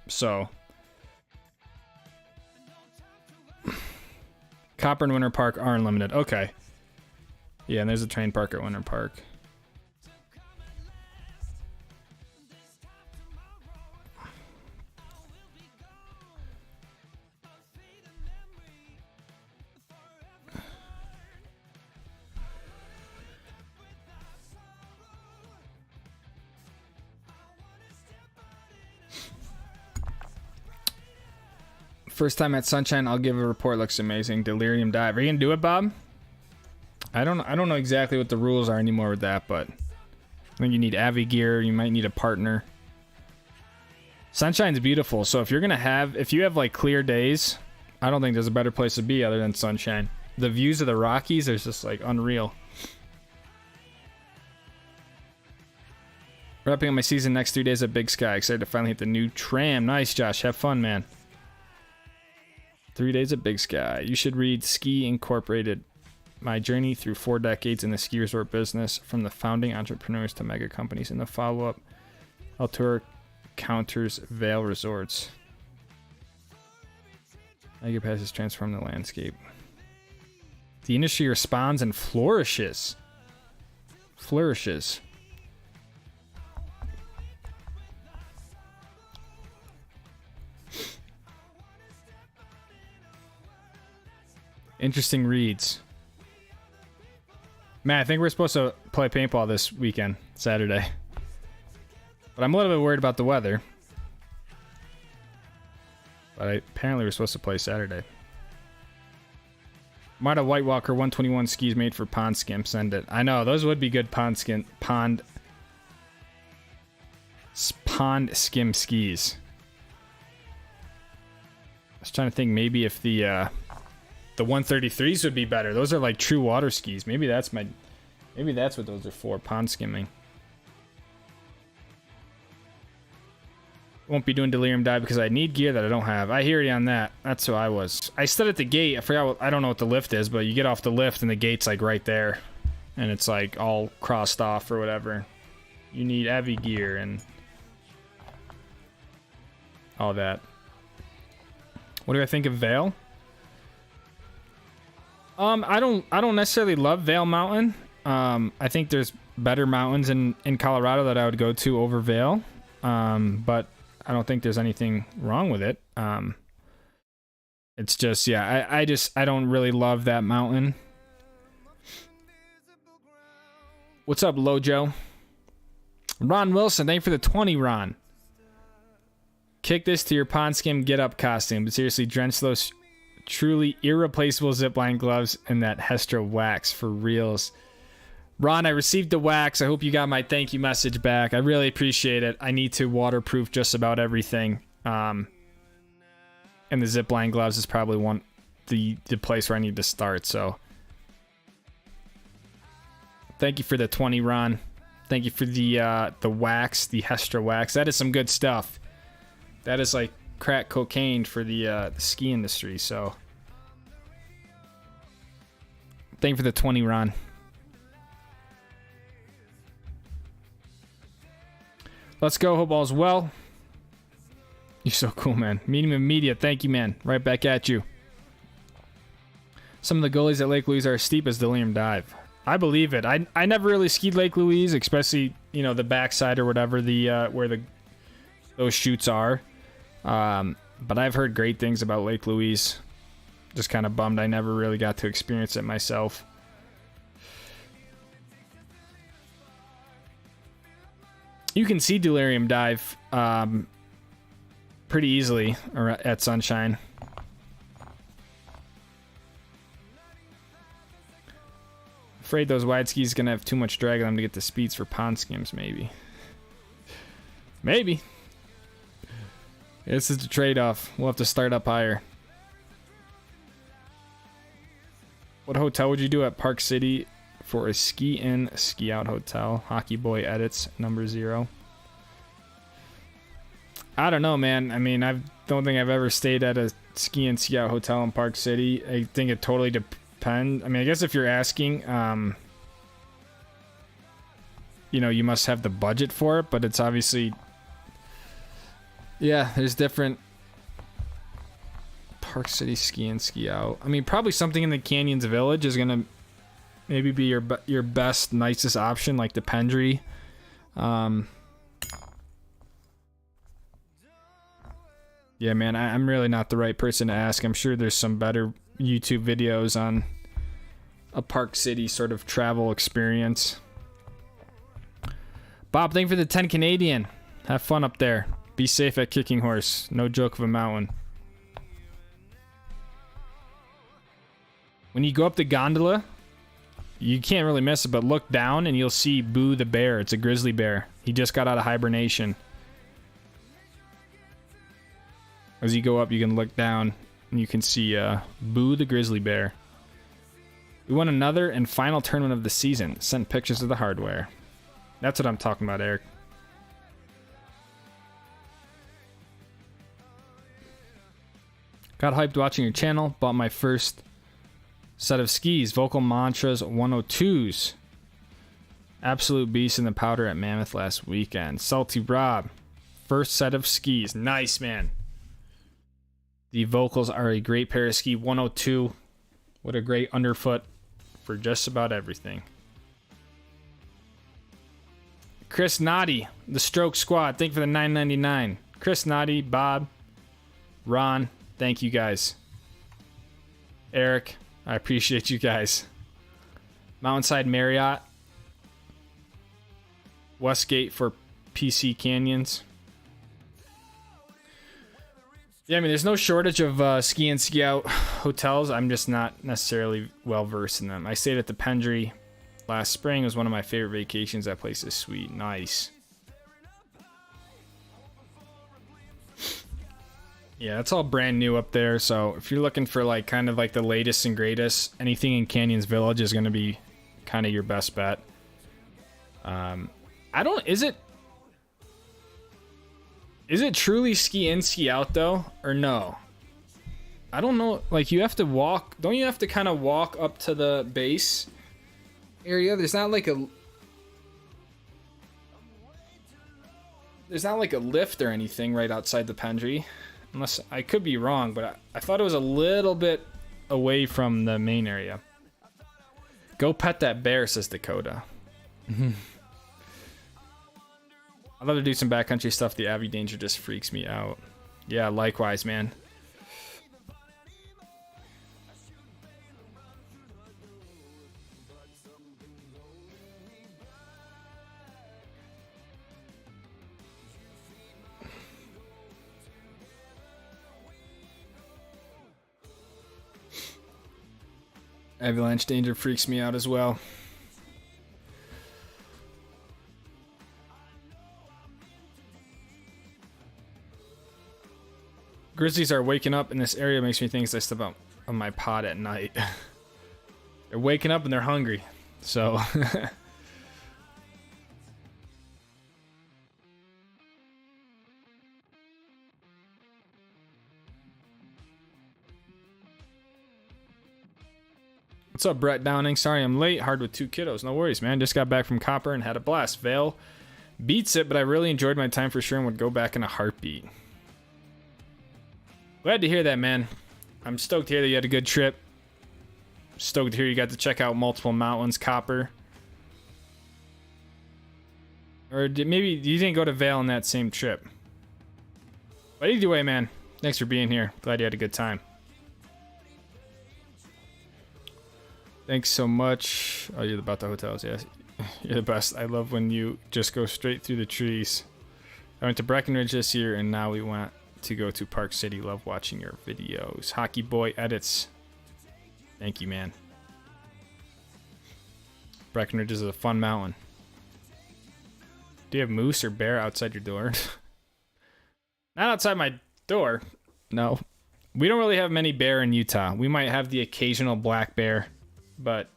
A: So Copper and Winter Park are unlimited. Okay. Yeah, and there's a train park at Winter Park. First time at Sunshine, I'll give a report. Looks amazing. Delirium dive. Are you gonna do it, Bob? I don't know exactly what the rules are anymore with that, but I think you need Avi gear. You might need a partner. Sunshine's beautiful, so if you have like clear days, I don't think there's a better place to be other than Sunshine. The views of the Rockies are just like unreal. Wrapping up my season next 3 days at Big Sky. Excited to finally hit the new tram. Nice, Josh. Have fun, man. 3 days at Big Sky. You should read Ski Incorporated, my journey through 4 decades in the ski resort business, from the founding entrepreneurs to mega companies. In the follow-up, Altura counters Vail Resorts. Mega passes transform the landscape. The industry responds and flourishes. Flourishes. Interesting reads. Man, I think we're supposed to play paintball this weekend, Saturday. But I'm a little bit worried about the weather. But apparently we're supposed to play Saturday. Marta White Walker 121 skis made for pond skim. Send it. I know, those would be good pond skim skis. I was trying to think maybe if the 133s would be better. Those are like true water skis. Maybe that's what those are for, pond skimming. Won't be doing Delirium Dive because I need gear that I don't have. I hear you on that. That's who I was. I stood at the gate. I don't know what the lift is, but you get off the lift and the gate's like right there. And it's like all crossed off or whatever. You need heavy gear and all that. What do I think of Vail? I don't necessarily love Vail Mountain. I think there's better mountains in Colorado that I would go to over Vail. But I don't think there's anything wrong with it. It's just, yeah, I don't really love that mountain. What's up, Lojo? Ron Wilson, thank you for the 20, Ron. Kick this to your pond skim get up costume, but seriously, drench those truly irreplaceable zipline gloves and that Hestra wax for reals. Ron, I received the wax. I hope you got my thank you message back. I really appreciate it. I need to waterproof just about everything. And the zipline gloves is probably the place where I need to start. So, thank you for the 20, Ron. Thank you for the wax, the Hestra wax. That is some good stuff. That is like crack cocaine for the ski industry. So, thank you for the 20, Ron. Let's go. Hope all's well. You're so cool, man. Medium and media. Thank you, man. Right back at you. Some of the gullies at Lake Louise are as steep as Delirium Dive. I believe it. I never really skied Lake Louise, especially, you know, the backside or whatever, where those chutes are. But I've heard great things about Lake Louise. Just kind of bummed I never really got to experience it myself. You can see Delirium Dive pretty easily at Sunshine. Afraid those wide skis gonna have too much drag on them to get the speeds for pond skims, maybe. Maybe. This is the trade-off. We'll have to start up higher. What hotel would you do at Park City for a ski-in, ski-out hotel? Hockey Boy Edits, number 0. I don't know, man. I mean, I don't think I've ever stayed at a ski-in, ski-out hotel in Park City. I think it totally depends. I mean, I guess if you're asking, you know, you must have the budget for it, but it's obviously... Yeah, there's different... Park City ski-in, ski-out. I mean, probably something in the Canyons Village is going to maybe be your best, nicest option, like the Pendry. Yeah, man, I'm really not the right person to ask. I'm sure there's some better YouTube videos on a Park City sort of travel experience. Bob, thank you for the 10 Canadian. Have fun up there. Be safe at Kicking Horse. No joke of a mountain. When you go up the gondola, you can't really miss it, but look down and you'll see Boo the bear. It's a grizzly bear. He just got out of hibernation. As you go up, you can look down and you can see Boo the grizzly bear. We won another and final tournament of the season. Sent pictures of the hardware. That's what I'm talking about, Eric. Got hyped watching your channel. Bought my first set of skis. Vocal Mantras 102s. Absolute beast in the powder at Mammoth last weekend. Salty Rob. First set of skis. Nice, man. The Vocals are a great pair of ski. 102. What a great underfoot for just about everything. Chris Noddy, the Stroke Squad. Thank you for the $9.99. Chris Noddy, Bob, Ron, thank you guys. Eric, I appreciate you guys. Mountainside Marriott. Westgate for PC Canyons. Yeah, I mean, there's no shortage of ski and ski out hotels. I'm just not necessarily well versed in them. I stayed at the Pendry last spring. It was one of my favorite vacations. That place is sweet. Nice. Yeah, it's all brand new up there. So if you're looking for like kind of like the latest and greatest, anything in Canyons Village is going to be kind of your best bet. Is it truly ski in, ski out though, or no? I don't know. Like, you have to walk. Don't you have to kind of walk up to the base area? There's not like a lift or anything right outside the Pendry. Unless, I could be wrong, but I thought it was a little bit away from the main area. Go pet that bear, says Dakota. I'd love to do some backcountry stuff. The Abbey Danger just freaks me out. Yeah, likewise, man. Avalanche Danger freaks me out as well. Grizzlies are waking up in this area. Makes me think as I step out on my pod at night. They're waking up and they're hungry. So what's up, Brett Downing? Sorry I'm late. Hard with 2 kiddos. No worries, man. Just got back from Copper and had a blast. Vale beats it, but I really enjoyed my time for sure and would go back in a heartbeat. Glad to hear that, man. I'm stoked to hear that you had a good trip. Stoked to hear you got to check out multiple mountains, Copper. Or maybe you didn't go to Vale on that same trip. But either way, man, thanks for being here. Glad you had a good time. Thanks so much. Oh, you're about the hotels, yes. You're the best. I love when you just go straight through the trees. I went to Breckenridge this year, and now we went to go to Park City. Love watching your videos. Hockey Boy Edits. Thank you, man. Breckenridge is a fun mountain. Do you have moose or bear outside your door? Not outside my door. No. We don't really have many bear in Utah. We might have the occasional black bear, but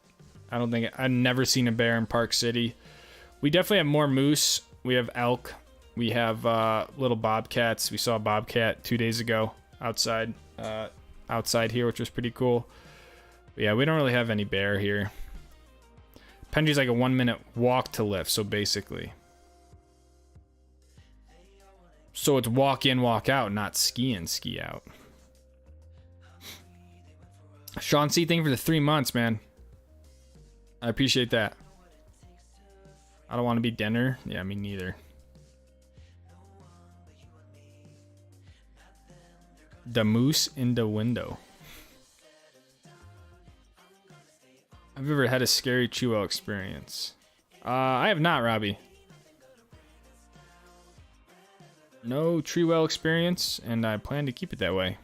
A: I don't think I've never seen a bear in Park City. We definitely have more moose. We have elk. We have little bobcats. We saw a bobcat 2 days ago outside here, which was pretty cool. But yeah, we don't really have any bear here. Pendry's like a 1-minute walk to lift, so basically. So it's walk in, walk out, not ski in, ski out. Sean C, thank you for the 3 months, man. I appreciate that. I don't want to be dinner. Yeah, me neither. The moose in the window. Have you ever had a scary Tree-Well experience? I have not, Robbie. No Tree-Well experience, and I plan to keep it that way.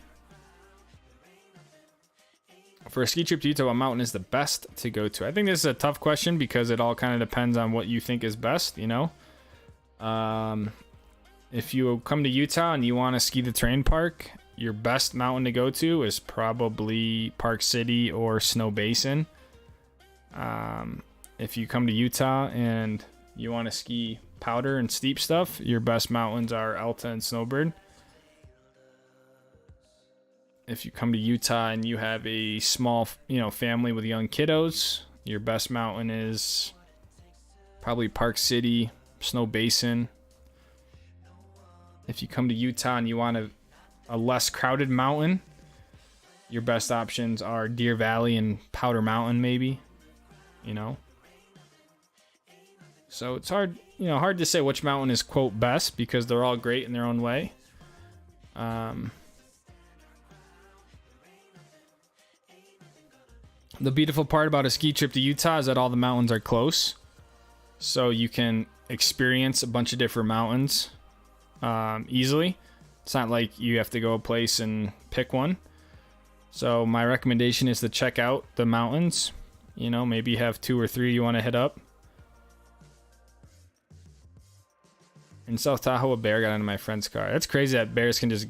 A: For a ski trip to Utah, what mountain is the best to go to? I think this is a tough question because it all kind of depends on what you think is best, you know? If you come to Utah and you want to ski the terrain park, your best mountain to go to is probably Park City or Snow Basin. If you come to Utah and you want to ski powder and steep stuff, your best mountains are Alta and Snowbird. If you come to Utah and you have a small, family with young kiddos, your best mountain is probably Park City, Snow Basin. If you come to Utah and you want a less crowded mountain, your best options are Deer Valley and Powder Mountain, maybe. So it's hard to say which mountain is, quote, best because they're all great in their own way. The beautiful part about a ski trip to Utah is that all the mountains are close. So you can experience a bunch of different mountains easily. It's not like you have to go a place and pick one. So my recommendation is to check out the mountains. Maybe you have 2 or 3 you want to hit up. In South Tahoe, a bear got into my friend's car. That's crazy that bears can just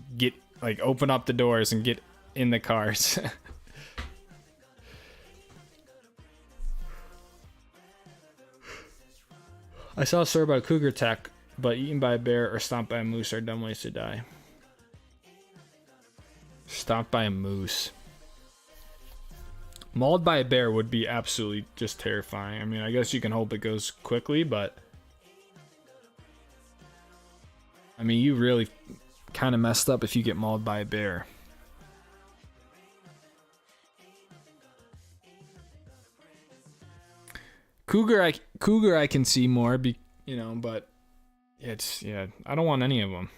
A: open up the doors and get in the cars. I saw a story about a cougar attack, but eaten by a bear or stomped by a moose are dumb ways to die. Stomped by a moose. Mauled by a bear would be absolutely just terrifying. I mean, I guess you can hope it goes quickly, but I mean, you really kind of messed up if you get mauled by a bear. Cougar I can see more, but I don't want any of them.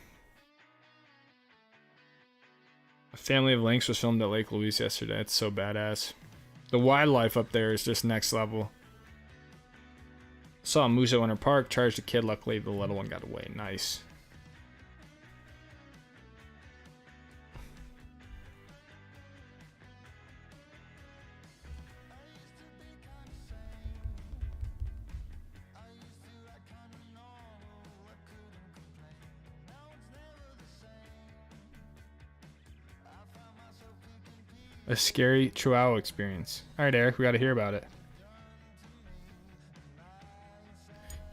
A: A family of lynx was filmed at Lake Louise yesterday. It's so badass. The wildlife up there is just next level. Saw a moose at Winter Park, charged a kid. Luckily, the little one got away. Nice. A scary Chihuahua experience. All right, Eric, we got to hear about it.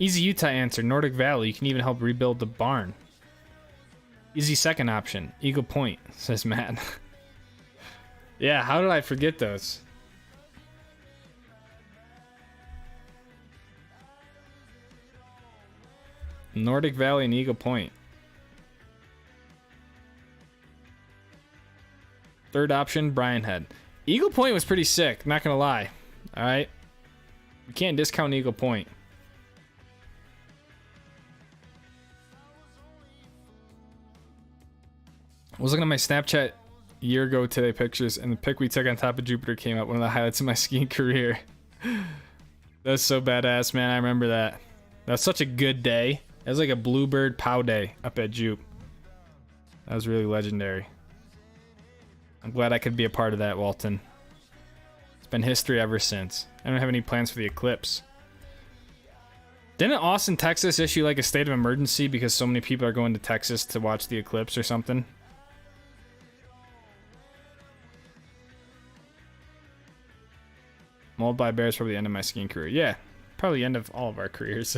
A: Easy Utah answer, Nordic Valley. You can even help rebuild the barn. Easy second option, Eagle Point, says Matt. Yeah, how did I forget those? Nordic Valley and Eagle Point. Third option, Brian Head. Eagle Point was pretty sick, not gonna lie. Alright. We can't discount Eagle Point. I was looking at my Snapchat a year ago today pictures, and the pic we took on top of Jupiter came up, one of the highlights of my skiing career. That's so badass, man. I remember that. That was such a good day. It was like a bluebird pow day up at Jupe. That was really legendary. I'm glad I could be a part of that, Walton. It's been history ever since. I don't have any plans for the eclipse. Didn't Austin, Texas issue like a state of emergency because so many people are going to Texas to watch the eclipse or something? Mauled by bears, probably the end of my skiing career. Yeah, probably the end of all of our careers.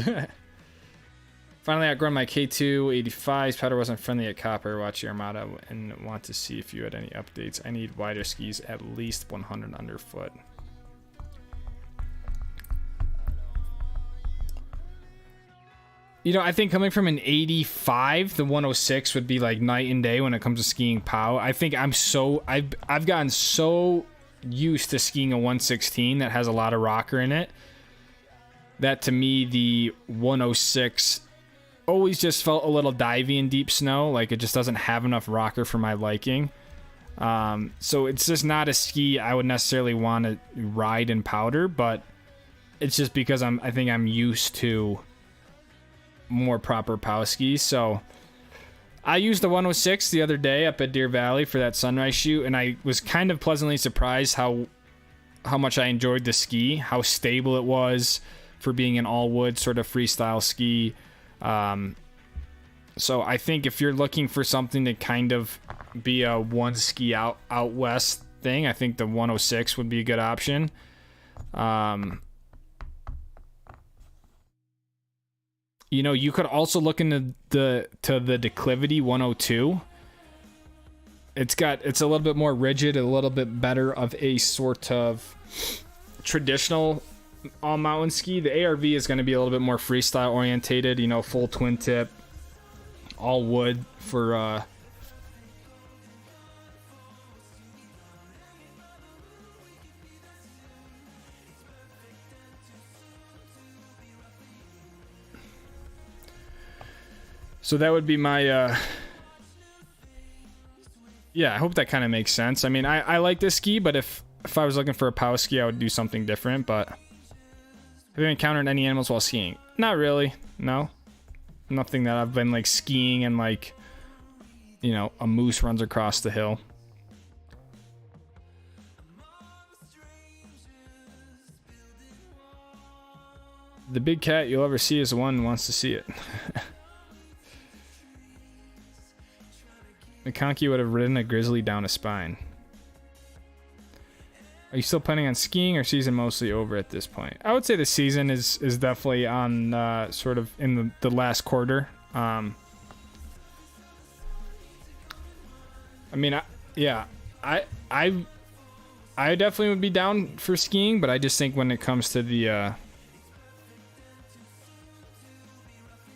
A: Finally outgrown my K285. Powder wasn't friendly at Copper. Watch your Armada and want to see if you had any updates. I need wider skis, at least 100 underfoot. You know, I think coming from an 85, the 106 would be like night and day when it comes to skiing POW. I think I've gotten so used to skiing a 116 that has a lot of rocker in it that to me the 106 always just felt a little divey in deep snow. Like it just doesn't have enough rocker for my liking. So it's just not a ski I would necessarily want to ride in powder, but it's just because I think I'm used to more proper POW skis. So I used the 106 the other day up at Deer Valley for that sunrise shoot, and I was kind of pleasantly surprised how much I enjoyed the ski, how stable it was for being an all-wood sort of freestyle ski. So I think if you're looking for something to kind of be a one ski out west thing, I think the 106 would be a good option. You know, you could also look into the Declivity 102. It's a little bit more rigid, a little bit better of a sort of traditional all mountain ski. The ARV is going to be a little bit more freestyle orientated, you know, full twin tip, all wood for so that would be my yeah, I hope that kind of makes sense. I mean, I like this ski, but if I was looking for a POW ski, I would do something different. But have you encountered any animals while skiing? Not really, no. Nothing that I've been like skiing and like, you know, a moose runs across the hill. The big cat you'll ever see is the one who wants to see it. McConkey would have ridden a grizzly down a spine. Are you still planning on skiing, or season mostly over at this point? I would say the season is definitely on sort of in the last quarter. I mean, I definitely would be down for skiing, but I just think when it comes to the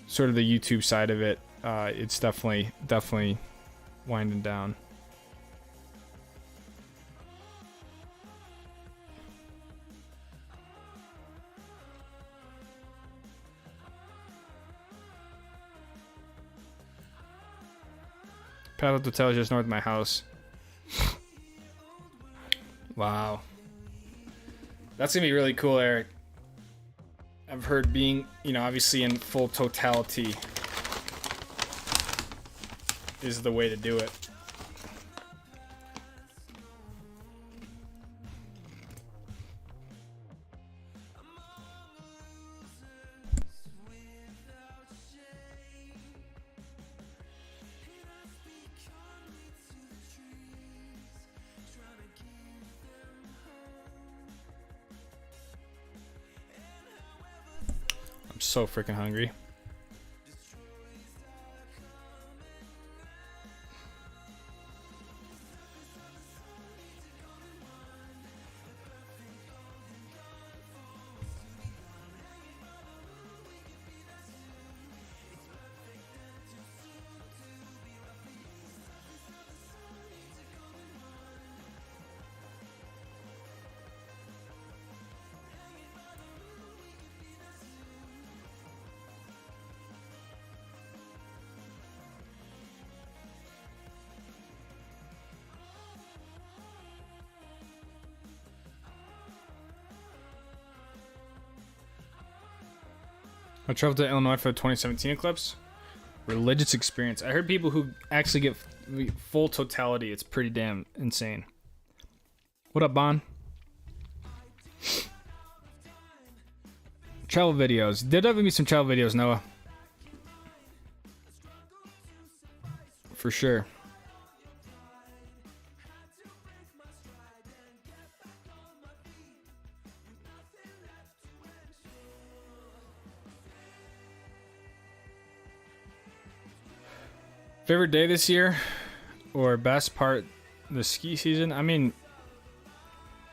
A: sort of the YouTube side of it, it's definitely winding down. Paddle Hotel is just north of my house. Wow. That's gonna be really cool, Eric. I've heard being, you know, obviously in full totality is the way to do it. I'm so freaking hungry. I traveled to Illinois for the 2017 eclipse. Religious experience. I heard people who actually get full totality. It's pretty damn insane. What up, Bon? Travel videos. There definitely be some travel videos, Noah. For sure. Favorite day this year or best part the ski season? I mean,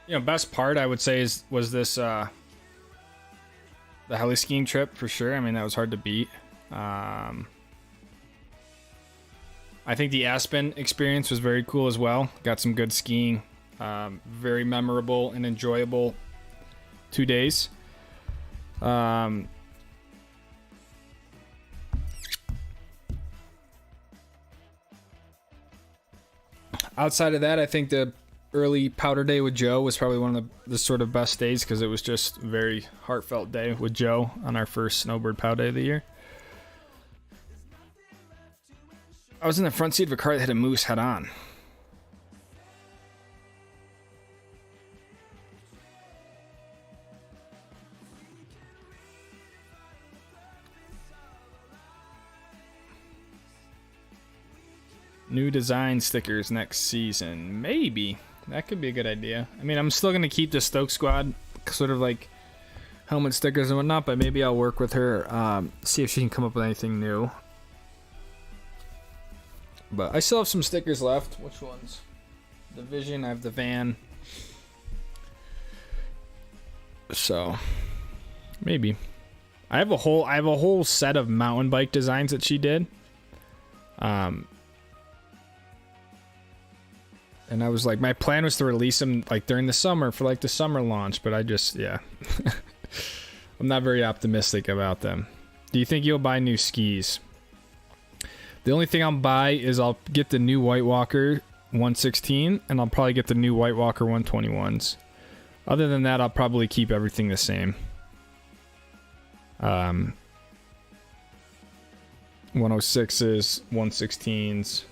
A: you know, best part I would say was this the heli skiing trip for sure. I mean, that was hard to beat. I think the Aspen experience was very cool as well. Got some good skiing. Very memorable and enjoyable 2 days. Outside of that, I think the early powder day with Joe was probably one of the sort of best days because it was just a very heartfelt day with Joe on our first snowbird pow day of the year. I was in the front seat of a car that hit a moose head on. New design stickers next season. Maybe. That could be a good idea. I mean, I'm still going to keep the Stoke Squad sort of like helmet stickers and whatnot, but maybe I'll work with her, see if she can come up with anything new. But I still have some stickers left. Which ones? The Vision, I have the van. So, maybe. I have a whole set of mountain bike designs that she did. And I was like, my plan was to release them like during the summer for like the summer launch, but I just, yeah. I'm not very optimistic about them. Do you think you'll buy new skis? The only thing I'll buy is I'll get the new White Walker 116 and I'll probably get the new White Walker 121s. Other than that, I'll probably keep everything the same. 106s, 116s.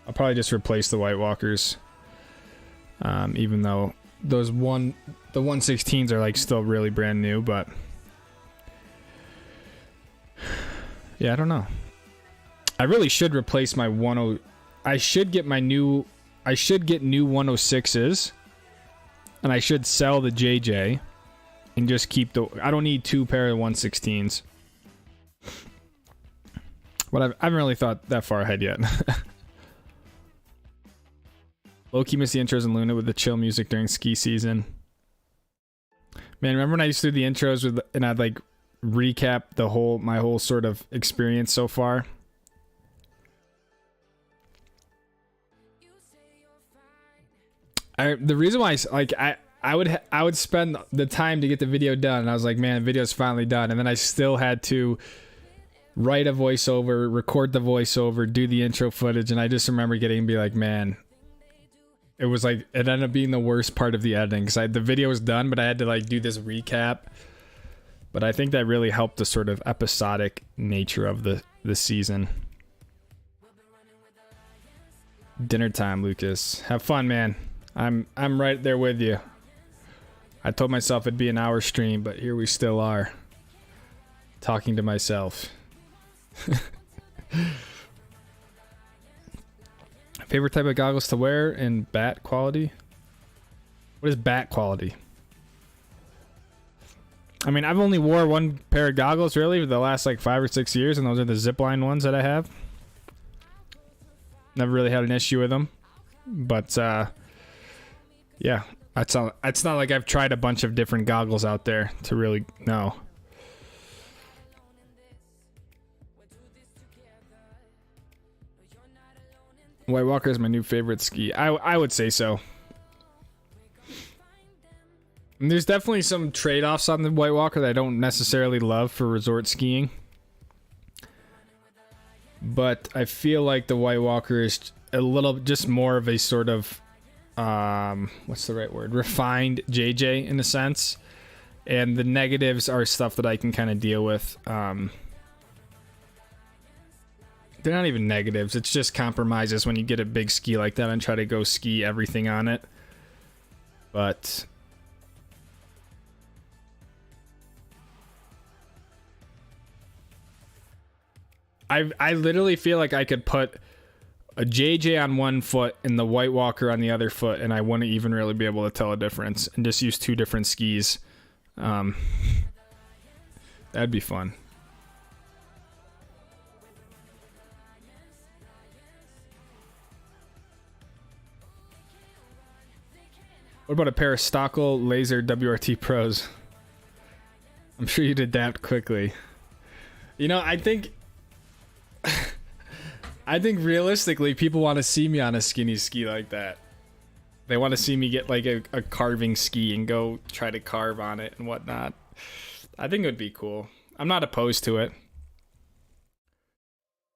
A: I'll probably just replace the White Walkers. Even though the 116s are like still really brand new, but yeah, I don't know. I really should replace my I should get new 106s and I should sell the JJ and just keep I don't need two pair of 116s. But I haven't really thought that far ahead yet. Low-key miss the intros in Luna with the chill music during ski season. Man, remember when I used to do the intros and I'd like recap my whole sort of experience so far? The reason why I would spend the time to get the video done, and I was like, man, the video's finally done, and then I still had to write a voiceover, record the voiceover, do the intro footage, and I just remember getting to be like, man, it was like, it ended up being the worst part of the editing because the video was done, but I had to like do this recap. But I think that really helped the sort of episodic nature of the season. Dinner time, Lucas. Have fun, man. I'm right there with you. I told myself it'd be an hour stream, but here we still are. Talking to myself. Favorite type of goggles to wear in bat quality? What is bat quality? I mean, I've only wore one pair of goggles really for the last like 5 or 6 years, and those are the Zipline ones that I have. Never really had an issue with them, but yeah, it's not like I've tried a bunch of different goggles out there to really know. White Walker is my new favorite ski. I would say so. And there's definitely some trade-offs on the White Walker that I don't necessarily love for resort skiing. But I feel like the White Walker is a little just more of a sort of what's the right word? Refined JJ in a sense. And the negatives are stuff that I can kind of deal with. They're not even negatives. It's just compromises when you get a big ski like that and try to go ski everything on it. But I literally feel like I could put a JJ on one foot and the White Walker on the other foot, and I wouldn't even really be able to tell a difference, and just use 2 different skis. That'd be fun. What about a pair of Stockel Laser WRT Pros? I'm sure you'd adapt quickly. You know, I think realistically people want to see me on a skinny ski like that. They want to see me get like a carving ski and go try to carve on it and whatnot. I think it would be cool. I'm not opposed to it.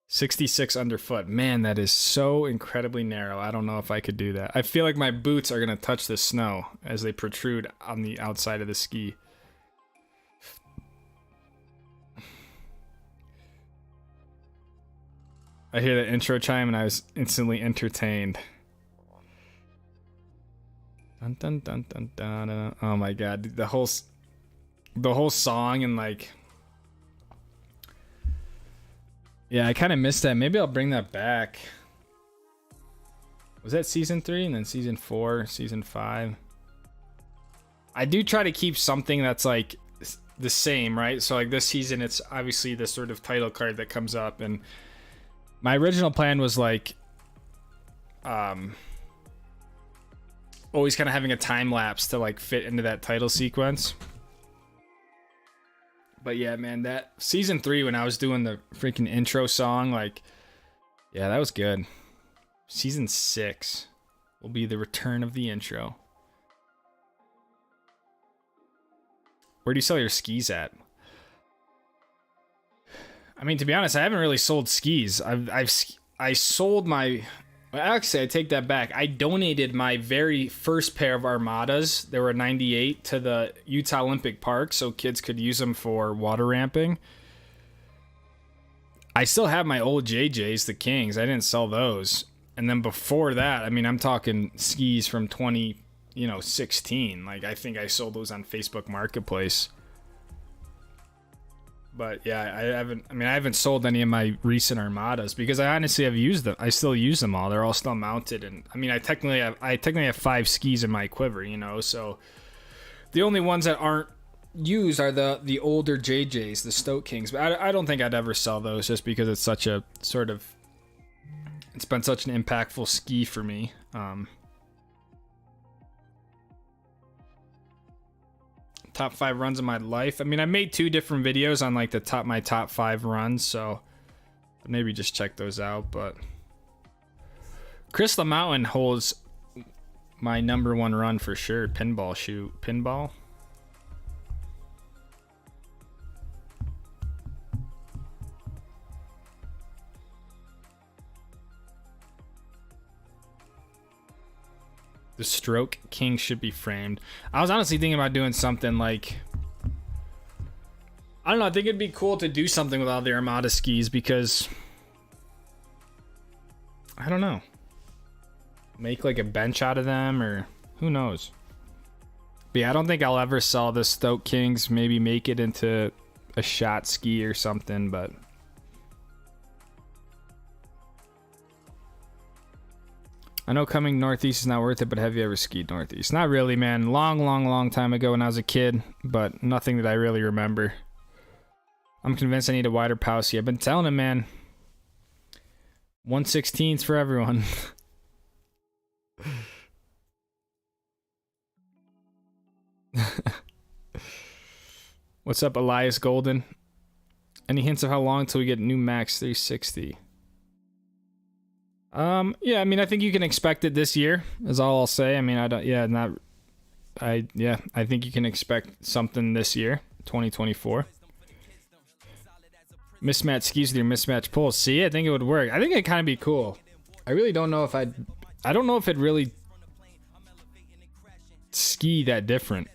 A: 66 underfoot. Man, that is so incredibly narrow. I don't know if I could do that. I feel like my boots are going to touch the snow as they protrude on the outside of the ski. I hear the intro chime and I was instantly entertained. Dun, dun, dun, dun, dun, dun. Oh my god, dude, the whole song and like, yeah, I kind of missed that. Maybe I'll bring that back. Was that season 3 and then season 4, season 5? I do try to keep something that's like the same, right? So like this season, it's obviously the sort of title card that comes up, and my original plan was like, always kind of having a time lapse to like fit into that title sequence. But yeah, man, that season 3 when I was doing the freaking intro song, like, yeah, that was good. Season 6 will be the return of the intro. Where do you sell your skis at? I mean, to be honest, I haven't really sold skis. I sold my. Well, actually, I take that back. I donated my very first pair of Armadas. They were 98 to the Utah Olympic Park, so kids could use them for water ramping. I still have my old JJs, the Kings. I didn't sell those. And then before that, I mean, I'm talking skis from 2016. Like, I think I sold those on Facebook Marketplace. But yeah, I haven't sold any of my recent Armadas because I honestly have used them. I still use them all. They're all still mounted, and I mean, I technically have 5 skis in my quiver, you know. So the only ones that aren't used are the older JJs, the Stoke Kings. But I don't think I'd ever sell those just because it's such a sort of, it's been such an impactful ski for me. Top 5 runs of my life. I mean, I made 2 different videos on like my top 5 runs, so maybe just check those out. But Crystal Mountain holds my number 1 run for sure. Pinball. The Stroke King should be framed. I was honestly thinking about doing something like, I don't know, I think it'd be cool to do something with all the Armada skis because, I don't know, make like a bench out of them, or who knows. But yeah, I don't think I'll ever sell the Stoke Kings. Maybe make it into a shot ski or something, but I know coming northeast is not worth it, but have you ever skied northeast? Not really, man. Long time ago when I was a kid, but nothing that I really remember. I'm convinced I need a wider power ski. I've been telling him, man. 1/16's for everyone. What's up, Elias Golden? Any hints of how long till we get new Max 360? Yeah, I mean, I think you can expect it this year, is all I'll say. I mean, I think you can expect something this year, 2024. Mismatch skis with your mismatch pulls. See, I think it would work. I think it'd kind of be cool. I really don't know if I don't know if it'd really ski that different.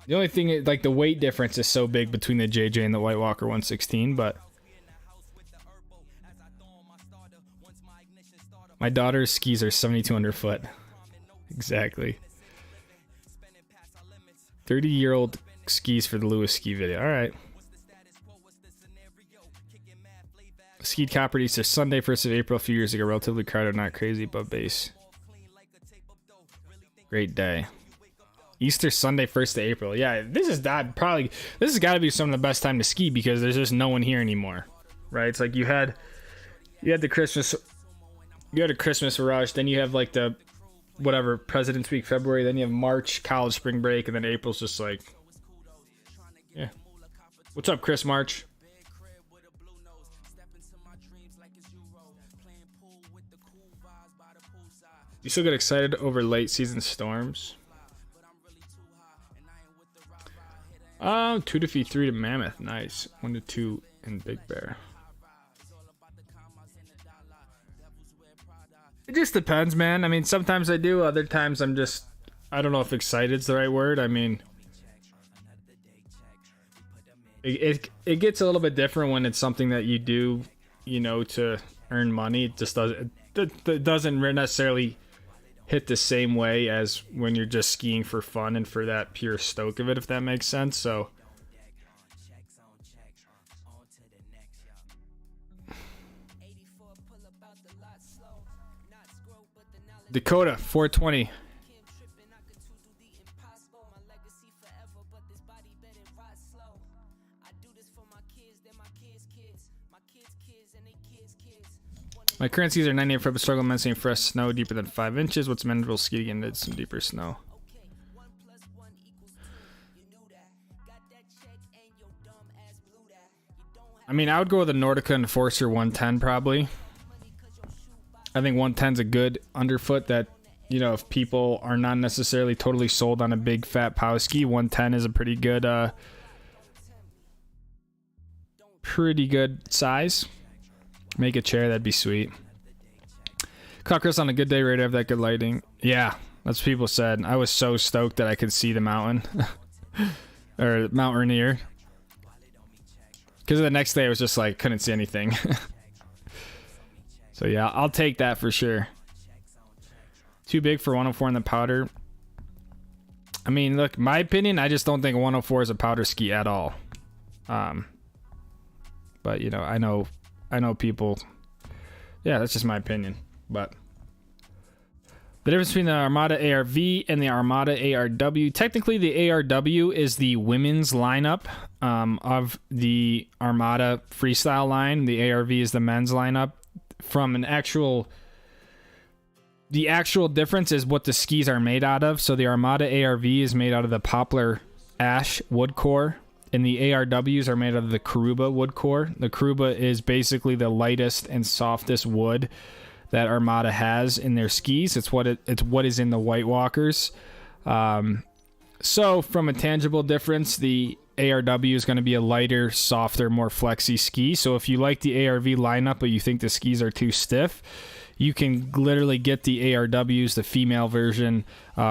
A: The only thing is, like, the weight difference is so big between the JJ and the White Walker 116, but my daughter's skis are 7,200 foot. Exactly. 30-year-old skis for the Lewis ski video. All right. Skied Copper Easter Sunday, 1st of April, a few years ago. Relatively crowded, not crazy, but base. Great day. Easter Sunday, 1st of April. Yeah, this has got to be some of the best time to ski because there's just no one here anymore, right? It's like you had a Christmas rush, then you have like the whatever President's Week, February, then you have March, college spring break, and then April's just like, yeah. What's up, Chris March? You still get excited over late season storms? 2 defeat 3 to Mammoth. Nice. 1 to 2 in Big Bear. It just depends, man. I mean, sometimes I do. Other times I'm just, I don't know if excited's the right word. I mean, it gets a little bit different when it's something that you do, you know, to earn money. It just doesn't necessarily hit the same way as when you're just skiing for fun and for that pure stoke of it, if that makes sense. So Dakota 420. My current skis are 98 foot, but struggle immensely in fresh snow deeper than 5 inches. What's manageable skiing into some deeper snow? I mean, I would go with a Nordica Enforcer 110 probably. I think 110's a good underfoot that, you know, if people are not necessarily totally sold on a big fat pow ski, 110 is a pretty good size. Make a chair, that'd be sweet. Caught Chris on a good day right after that good lighting. Yeah, that's what people said. I was so stoked that I could see the mountain. Or Mount Rainier. Because the next day I was just like, couldn't see anything. So yeah, I'll take that for sure. Too big for 104 in the powder. I mean, look, my opinion, I just don't think 104 is a powder ski at all. But, you know, I know people. Yeah, that's just my opinion. But the difference between the Armada ARV and the Armada ARW. Technically, the ARW is the women's lineup of the Armada freestyle line. The ARV is the men's lineup. From an the actual difference is what the skis are made out of. So the Armada ARV is made out of the poplar ash wood core, and the ARWs are made out of the Karuba wood core. The Karuba is basically the lightest and softest wood that Armada has in their skis. It's what is in the White Walkers. So from a tangible difference, the ARW is going to be a lighter, softer, more flexy ski. So if you like the ARV lineup, but you think the skis are too stiff, you can literally get the ARWs, the female version.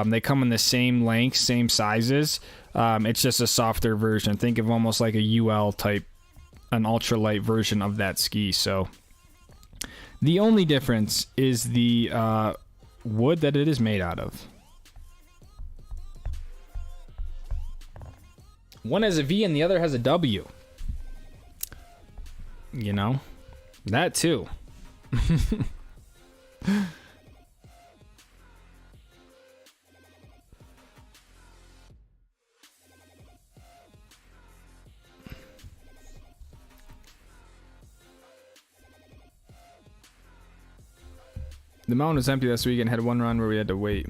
A: They come in the same length, same sizes. It's just a softer version. Think of almost like a UL type, an ultralight version of that ski. So the only difference is the wood that it is made out of. One has a V and the other has a W. You know, that too. The mountain was empty this week and had one run where we had to wait.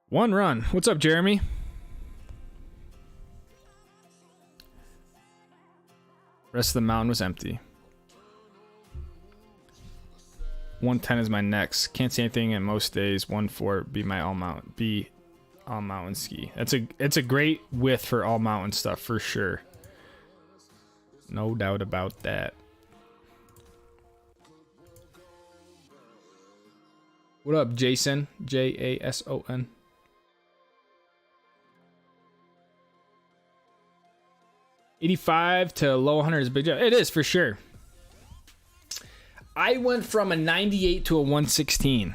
A: One run. What's up, Jeremy? Rest of the mountain was empty. 110 is my next. Can't see anything at most days. 1-4 be my all mountain ski. It's a great width for all mountain stuff for sure. No doubt about that. What up, Jason? Jason. 85 to low 100 is a big jump. It is for sure. I went from a 98 to a 116.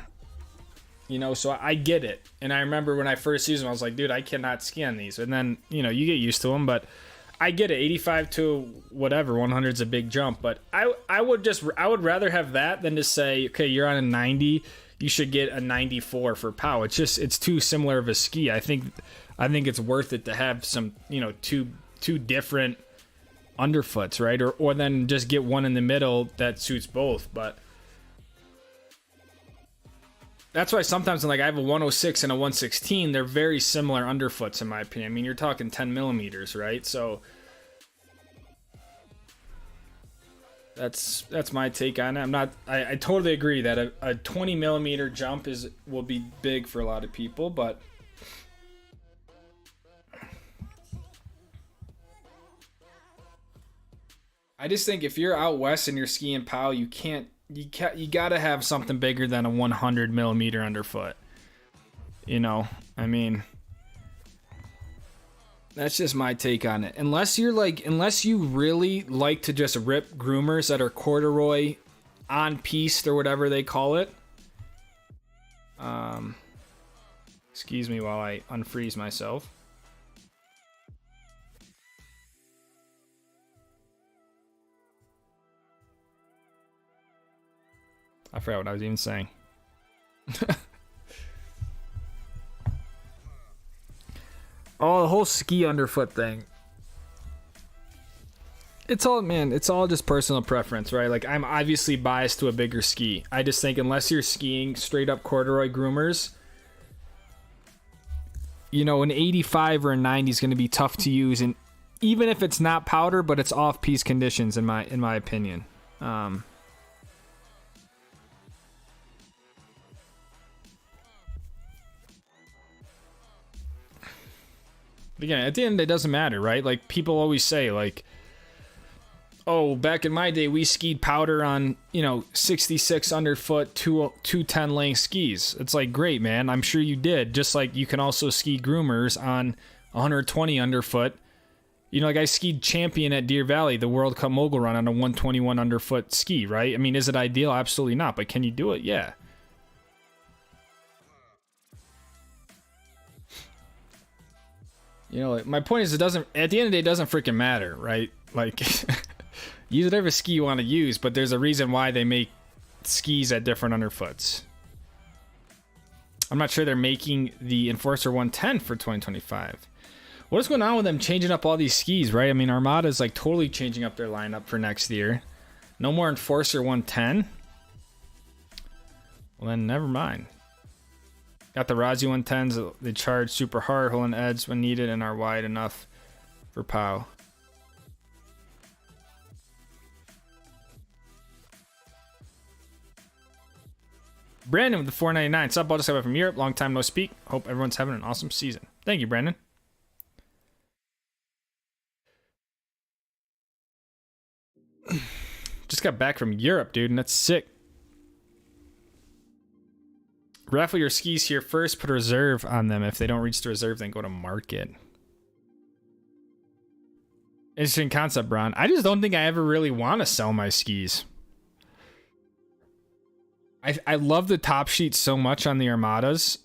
A: You know, so I get it. And I remember when I first used them, I was like, dude, I cannot ski on these. And then, you know, you get used to them, but I get it. 85 to whatever, 100 is a big jump. But I would rather have that than to say, okay, you're on a 90, you should get a 94 for POW. It's too similar of a ski. I think it's worth it to have some, you know, two different underfoots, right? Or then just get one in the middle that suits both. But that's why sometimes like I have a 106 and a 116, they're very similar underfoots in my opinion. I mean, you're talking 10 millimeters, right? So that's my take on it. I totally agree that a 20 millimeter jump will be big for a lot of people, but I just think if you're out west and you're skiing POW, you gotta have something bigger than a 100 millimeter underfoot. You know, I mean, that's just my take on it. Unless you really like to just rip groomers that are corduroy on piste or whatever they call it. Excuse me while I unfreeze myself. I forgot what I was even saying. Oh, the whole ski underfoot thing. It's all just personal preference, right? Like, I'm obviously biased to a bigger ski. I just think unless you're skiing straight up corduroy groomers, you know, an 85 or a 90 is going to be tough to use, and even if it's not powder, but it's off-piste conditions in my opinion. Again, at the end, it doesn't matter, right? Like, people always say, like, oh, back in my day, we skied powder on, you know, 66 underfoot, 210 length skis. It's like, great, man. I'm sure you did. Just like you can also ski groomers on 120 underfoot. You know, like I skied champion at Deer Valley, the World Cup mogul run on a 121 underfoot ski, right? I mean, is it ideal? Absolutely not. But can you do it? Yeah. You know, my point is, at the end of the day, it doesn't freaking matter, right? Like, use whatever ski you want to use, but there's a reason why they make skis at different underfoots. I'm not sure they're making the Enforcer 110 for 2025. What is going on with them changing up all these skis, right? I mean, Armada's like totally changing up their lineup for next year. No more Enforcer 110. Well, then never mind. Got the Razi 110s. They charge super hard, holding edge when needed, and are wide enough for POW. Brandon with the 499. Sup, I'll just have it from Europe. Long time no speak. Hope everyone's having an awesome season. Thank you, Brandon. Just got back from Europe, dude, and that's sick. Raffle your skis here first. Put a reserve on them. If they don't reach the reserve, then go to market. Interesting concept, Bron. I just don't think I ever really want to sell my skis. I love the top sheet so much on the Armadas.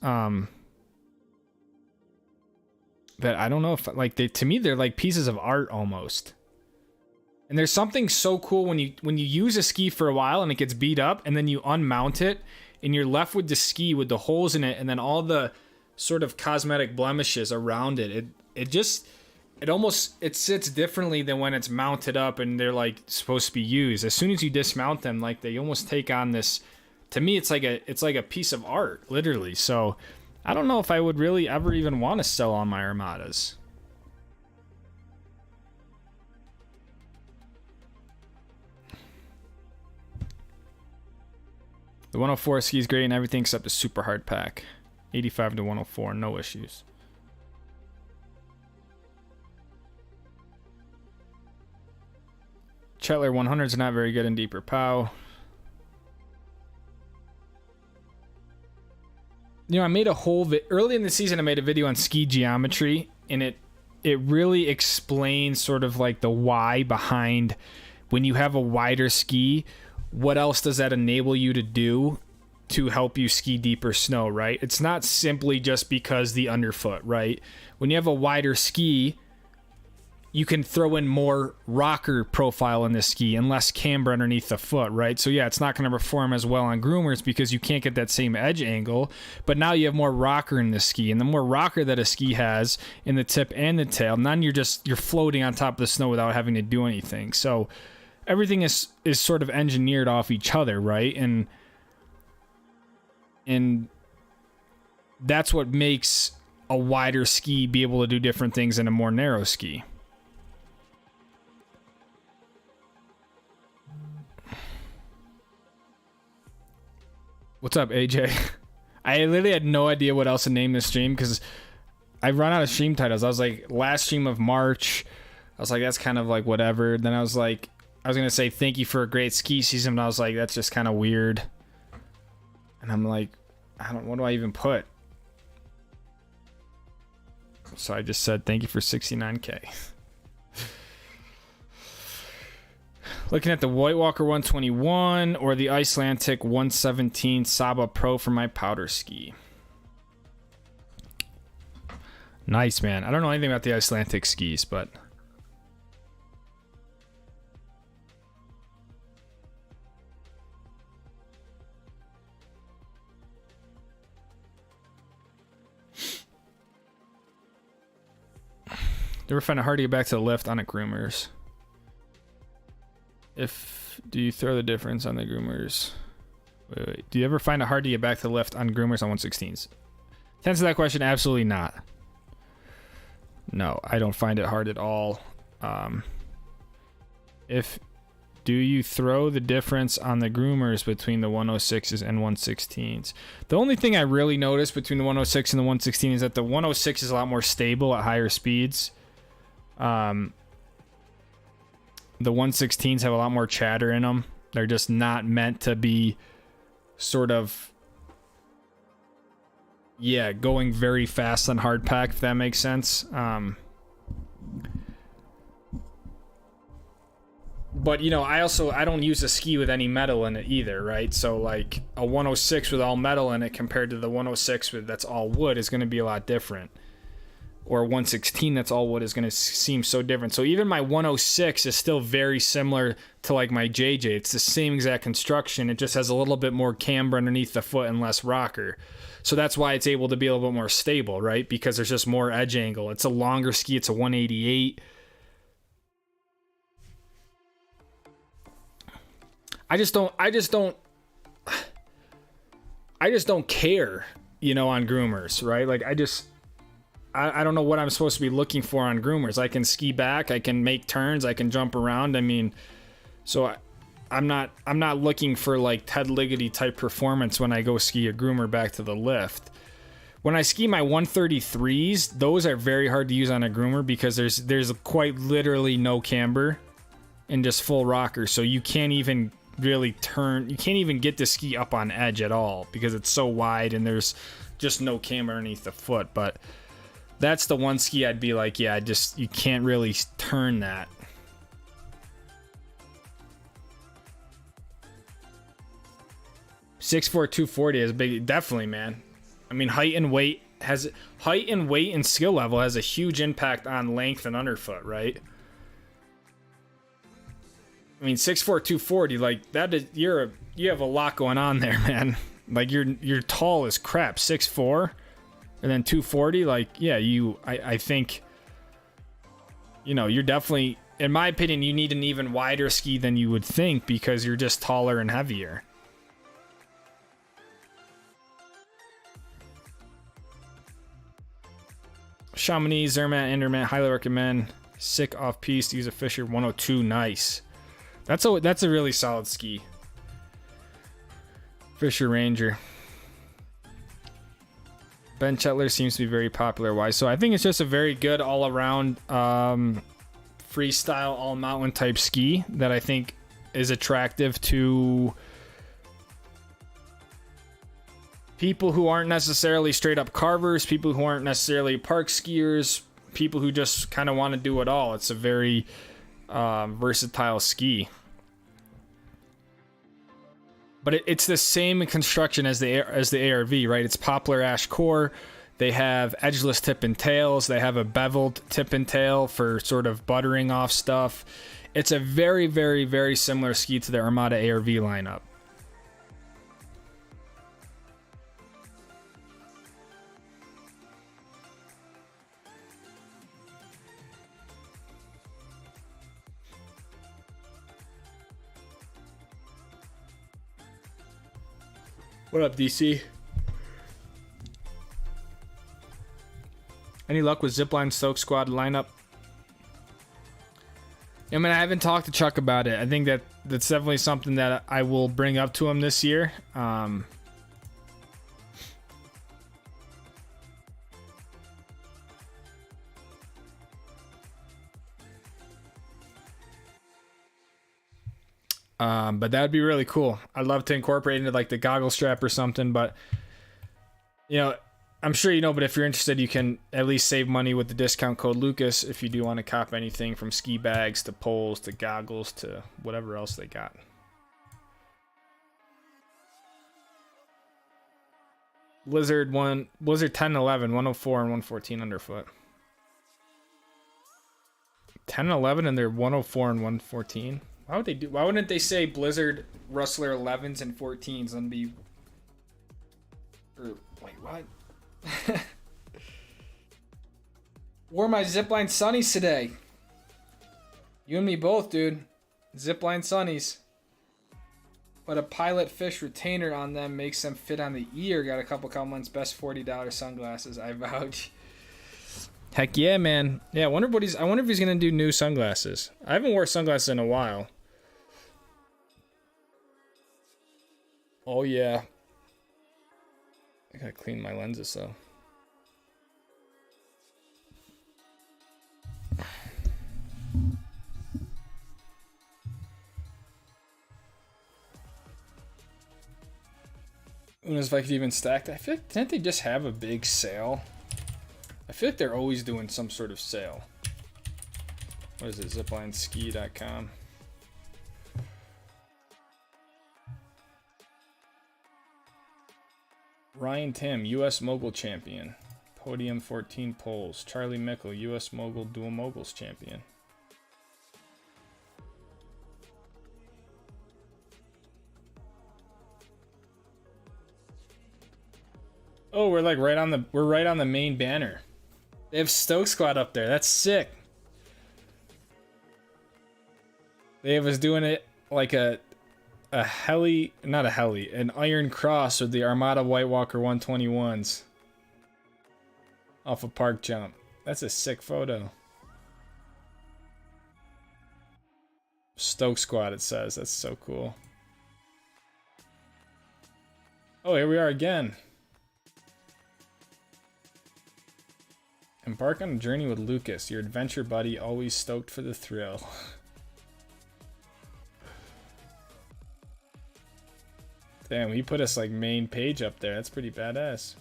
A: That I don't know if, like, to me, they're like pieces of art almost. And there's something so cool when you use a ski for a while and it gets beat up, and then you unmount it and you're left with the ski with the holes in it and then all the sort of cosmetic blemishes around it. It sits differently than when it's mounted up and they're like supposed to be used. As soon as you dismount them, like they almost take on this. To me, it's like a piece of art, literally. So I don't know if I would really ever even want to sell on my Armadas. The 104 ski is great and everything except the super hard pack. 85 to 104, no issues. Chetler 100s are not very good in deeper POW. You know, I made a whole early in the season. I made a video on ski geometry, and it really explains sort of like the why behind when you have a wider ski. What else does that enable you to do to help you ski deeper snow, right? It's not simply just because the underfoot, right? When you have a wider ski, you can throw in more rocker profile in the ski and less camber underneath the foot, right? So yeah, it's not going to perform as well on groomers because you can't get that same edge angle, but now you have more rocker in the ski, and the more rocker that a ski has in the tip and the tail, then you're floating on top of the snow without having to do anything. So everything is sort of engineered off each other, right? And that's what makes a wider ski be able to do different things than a more narrow ski. What's up, AJ? I literally had no idea what else to name this stream because I run out of stream titles. I was like, last stream of March. I was like, that's kind of like whatever. Then I was like, I was going to say thank you for a great ski season, but I was like, that's just kind of weird. And I'm like, what do I even put? So I just said thank you for 69K. Looking at the White Walker 121 or the Icelantic 117 Saba Pro for my powder ski. Nice, man. I don't know anything about the Icelantic skis, but... Do you ever find it hard to get back to the lift on a groomers? Do you throw the difference on the groomers? Wait. Do you ever find it hard to get back to the lift on groomers on 116s? To answer that question, absolutely not. No, I don't find it hard at all. Do you throw the difference on the groomers between the 106s and 116s? The only thing I really noticed between the 106 and the 116 is that the 106 is a lot more stable at higher speeds. The 116s have a lot more chatter in them. They're just not meant to be sort of, going very fast on hard pack, if that makes sense. But, I don't use a ski with any metal in it either, right? So, like, a 106 with all metal in it compared to the 106 that's all wood is going to be a lot different. Or 116 that's all wood is going to seem so different. So even my 106 is still very similar to like my JJ. It's the same exact construction. It just has a little bit more camber underneath the foot and less rocker. So that's why it's able to be a little bit more stable, right? Because there's just more edge angle. It's a longer ski. It's a 188. I just don't care, on groomers, right? Like I don't know what I'm supposed to be looking for on groomers. I can ski back, I can make turns, I can jump around. I mean, so I'm not looking for like Ted Ligety type performance when I go ski a groomer back to the lift. When I ski my 133s, those are very hard to use on a groomer because there's quite literally no camber and just full rocker. So you can't even really turn, you can't even get the ski up on edge at all because it's so wide and there's just no camber underneath the foot. But that's the one ski I'd be like, you can't really turn that. .64 240 is big, definitely, man. I mean, height and weight and skill level has a huge impact on length and underfoot, right? I mean, 6'4", 240, like that is you have a lot going on there, man. Like you're tall as crap, 6'4", and then 240. Like, yeah, I think, you know, you're definitely, in my opinion, you need an even wider ski than you would think because you're just taller and heavier. Chamonix, Zermatt, Andermatt, highly recommend. Sick off piste, use a Fisher 102, nice. That's a really solid ski. Fisher Ranger. Ben Chetler seems to be very popular. Why? So I think it's just a very good all-around freestyle, all-mountain type ski that I think is attractive to people who aren't necessarily straight-up carvers, people who aren't necessarily park skiers, people who just kind of want to do it all. It's a very versatile ski. But it's the same construction as the ARV, right? It's poplar ash core. They have edgeless tip and tails. They have a beveled tip and tail for sort of buttering off stuff. It's a very, very, very similar ski to the Armada ARV lineup. What up, DC? Any luck with Zipline Stoke Squad lineup? I mean, I haven't talked to Chuck about it. I think that's definitely something that I will bring up to him this year. But that would be really cool. I'd love to incorporate into like the goggle strap or something, but you know, I'm sure you know, but if you're interested, you can at least save money with the discount code Lucas if you do want to cop anything from ski bags to poles to goggles to whatever else they got. Blizzard 10 11, 104 and 114 underfoot. 10 and 11 and they're 104 and 114. Why wouldn't they say Blizzard Rustler 11s and 14s and be, or wait, what? Wore my Zipline Sunnies today. You and me both, dude. Zipline Sunnies. But a Pilot Fish retainer on them makes them fit on the ear. Got a couple comments. Best $40 sunglasses. I vouch. Heck yeah, man. Yeah, I wonder if he's gonna do new sunglasses. I haven't worn sunglasses in a while. Oh yeah. I gotta clean my lenses though. Who knows if I could even stack that? I feel like, didn't they just have a big sale? I feel like they're always doing some sort of sale. What is it? Ziplineski.com. Ryan Tim, U.S. Mogul Champion. Podium 14 poles. Charlie Mickle, U.S. Mogul Dual Moguls Champion. Oh, we're right on the main banner. They have Stoke Squad up there. That's sick. They have us doing it like an Iron Cross with the Armada White Walker 121s off a park jump. That's a sick photo. Stoke Squad, it says. That's so cool. Oh, here we are again. Embark on a journey with Lucas, your adventure buddy, always stoked for the thrill. Damn, he put us like main page up there. That's pretty badass.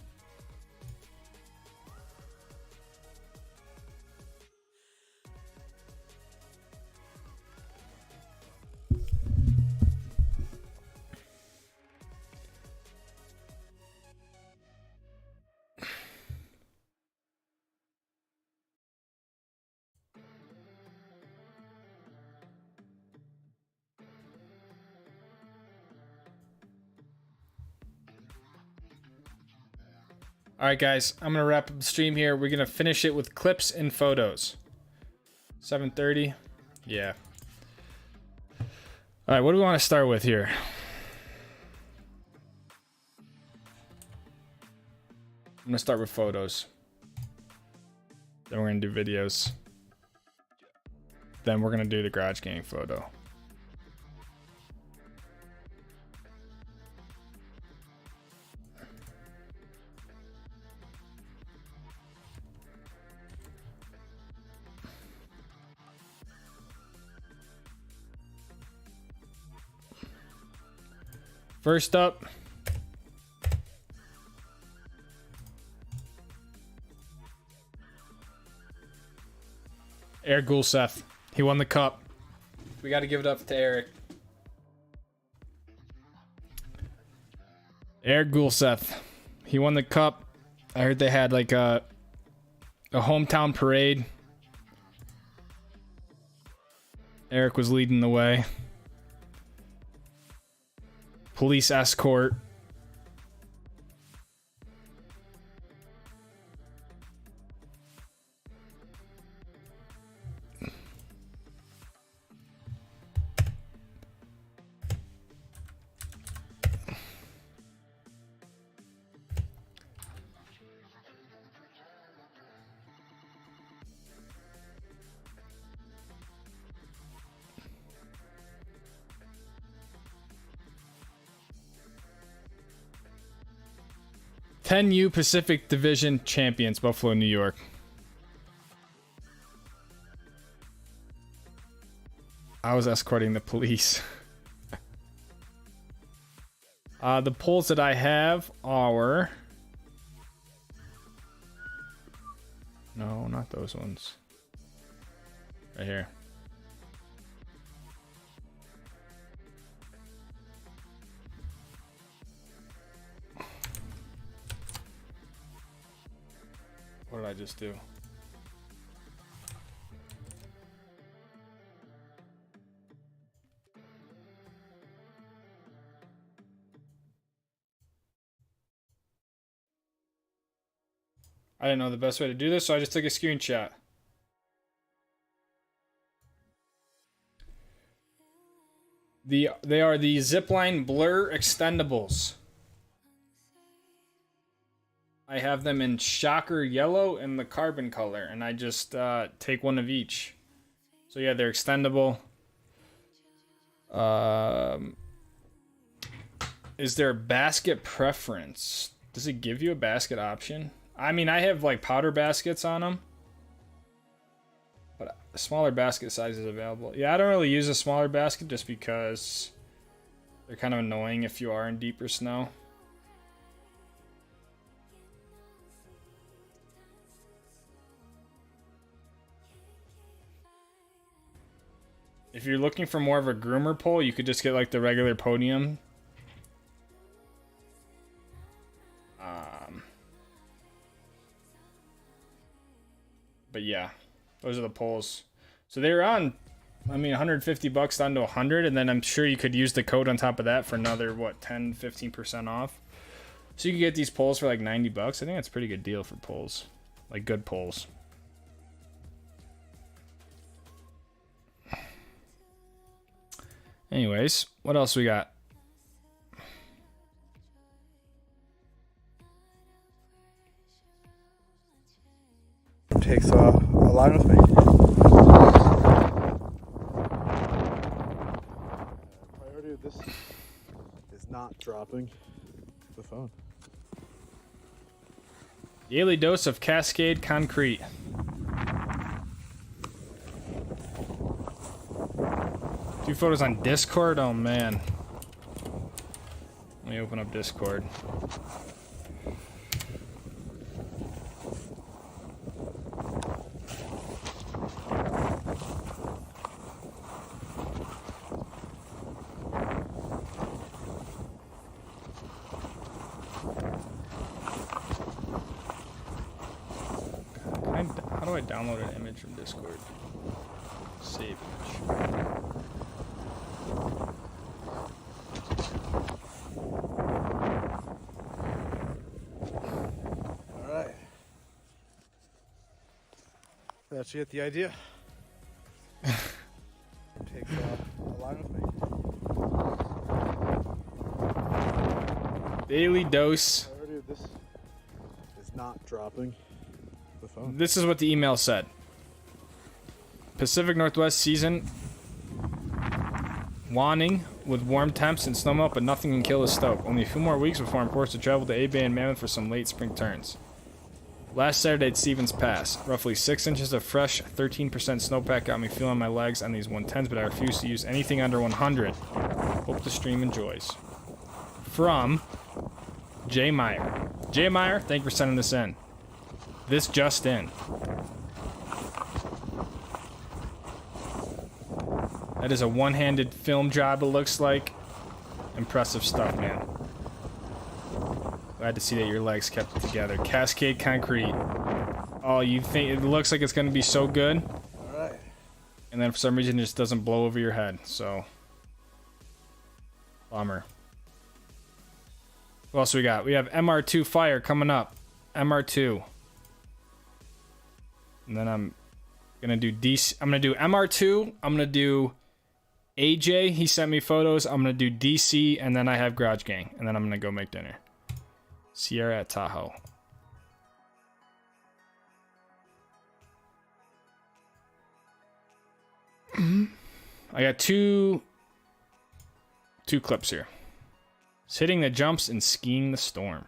A: All right, guys, I'm gonna wrap up the stream here. We're gonna finish it with clips and photos. 7:30. Yeah. All right, what do we want to start with here? I'm gonna start with photos. Then we're gonna do videos. Then we're gonna do the Garage Gang photo. First up, Eric Gulseth. He won the cup. We got to give it up to Eric. Eric Gulseth. He won the cup. I heard they had like a hometown parade. Eric was leading the way. Police escort. U Pacific Division champions, Buffalo, New York. I was escorting the police. The polls that I have are... No, not those ones. Right here. What did I just do? I didn't know the best way to do this, so I just took a screenshot. They are the Zipline Blur extendables. I have them in Shocker Yellow and the Carbon color, and I just take one of each. So yeah, they're extendable. Is there a basket preference? Does it give you a basket option? I mean, I have like powder baskets on them, but a smaller basket size is available. Yeah, I don't really use a smaller basket just because they're kind of annoying if you are in deeper snow. If you're looking for more of a groomer pole, you could just get like the regular podium. But yeah, those are the poles. So they're on, I mean, 150 bucks down to 100, and then I'm sure you could use the code on top of that for another, what, 10, 15% off. So you can get these poles for like 90 bucks. I think that's a pretty good deal for poles, like good poles. Anyways, what else we got?
B: Takes a line with me. Priority of this is not dropping the phone.
A: Daily dose of Cascade Concrete. Two photos on Discord? Oh man. Let me open up Discord. How do I download an image from Discord? Save image.
B: That you get the idea. Take a line with me.
A: Daily dose.
B: Priority of this is not dropping the phone.
A: This is what the email said. Pacific Northwest season waning with warm temps and snowmelt, but nothing can kill the stoke. Only a few more weeks before I'm forced to travel to A-Bay and Mammoth for some late spring turns. Last Saturday at Stevens Pass, roughly 6 inches of fresh 13% snowpack got me feeling my legs on these 110s, but I refuse to use anything under 100. Hope the stream enjoys. From Jay Meyer. Jay Meyer, thank you for sending this in. This just in. That is a one-handed film job, it looks like. Impressive stuff, man. Glad to see that your legs kept it together. Cascade Concrete. Oh, you think it looks like it's going to be so good?
B: Alright.
A: And then for some reason it just doesn't blow over your head, so. Bummer. What else we got? We have MR2 Fire coming up. MR2. And then I'm gonna do DC. I'm gonna do MR2. I'm gonna do AJ. He sent me photos. I'm gonna do DC, and then I have Garage Gang, and then I'm gonna go make dinner. Sierra at Tahoe. I got two clips here. It's hitting the jumps and skiing the storm.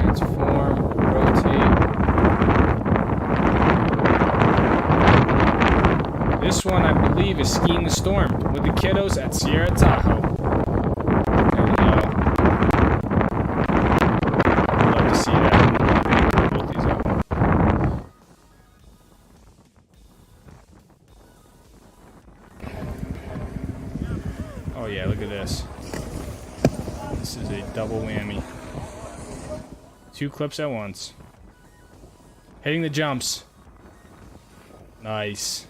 A: Transform, rotate. This one, I believe, is skiing the storm with the kiddos at Sierra Tahoe. There we go. I'd love to see that. Both these up. Oh yeah, look at this. This is a double whammy. 2 clips at once. Hitting the jumps. Nice.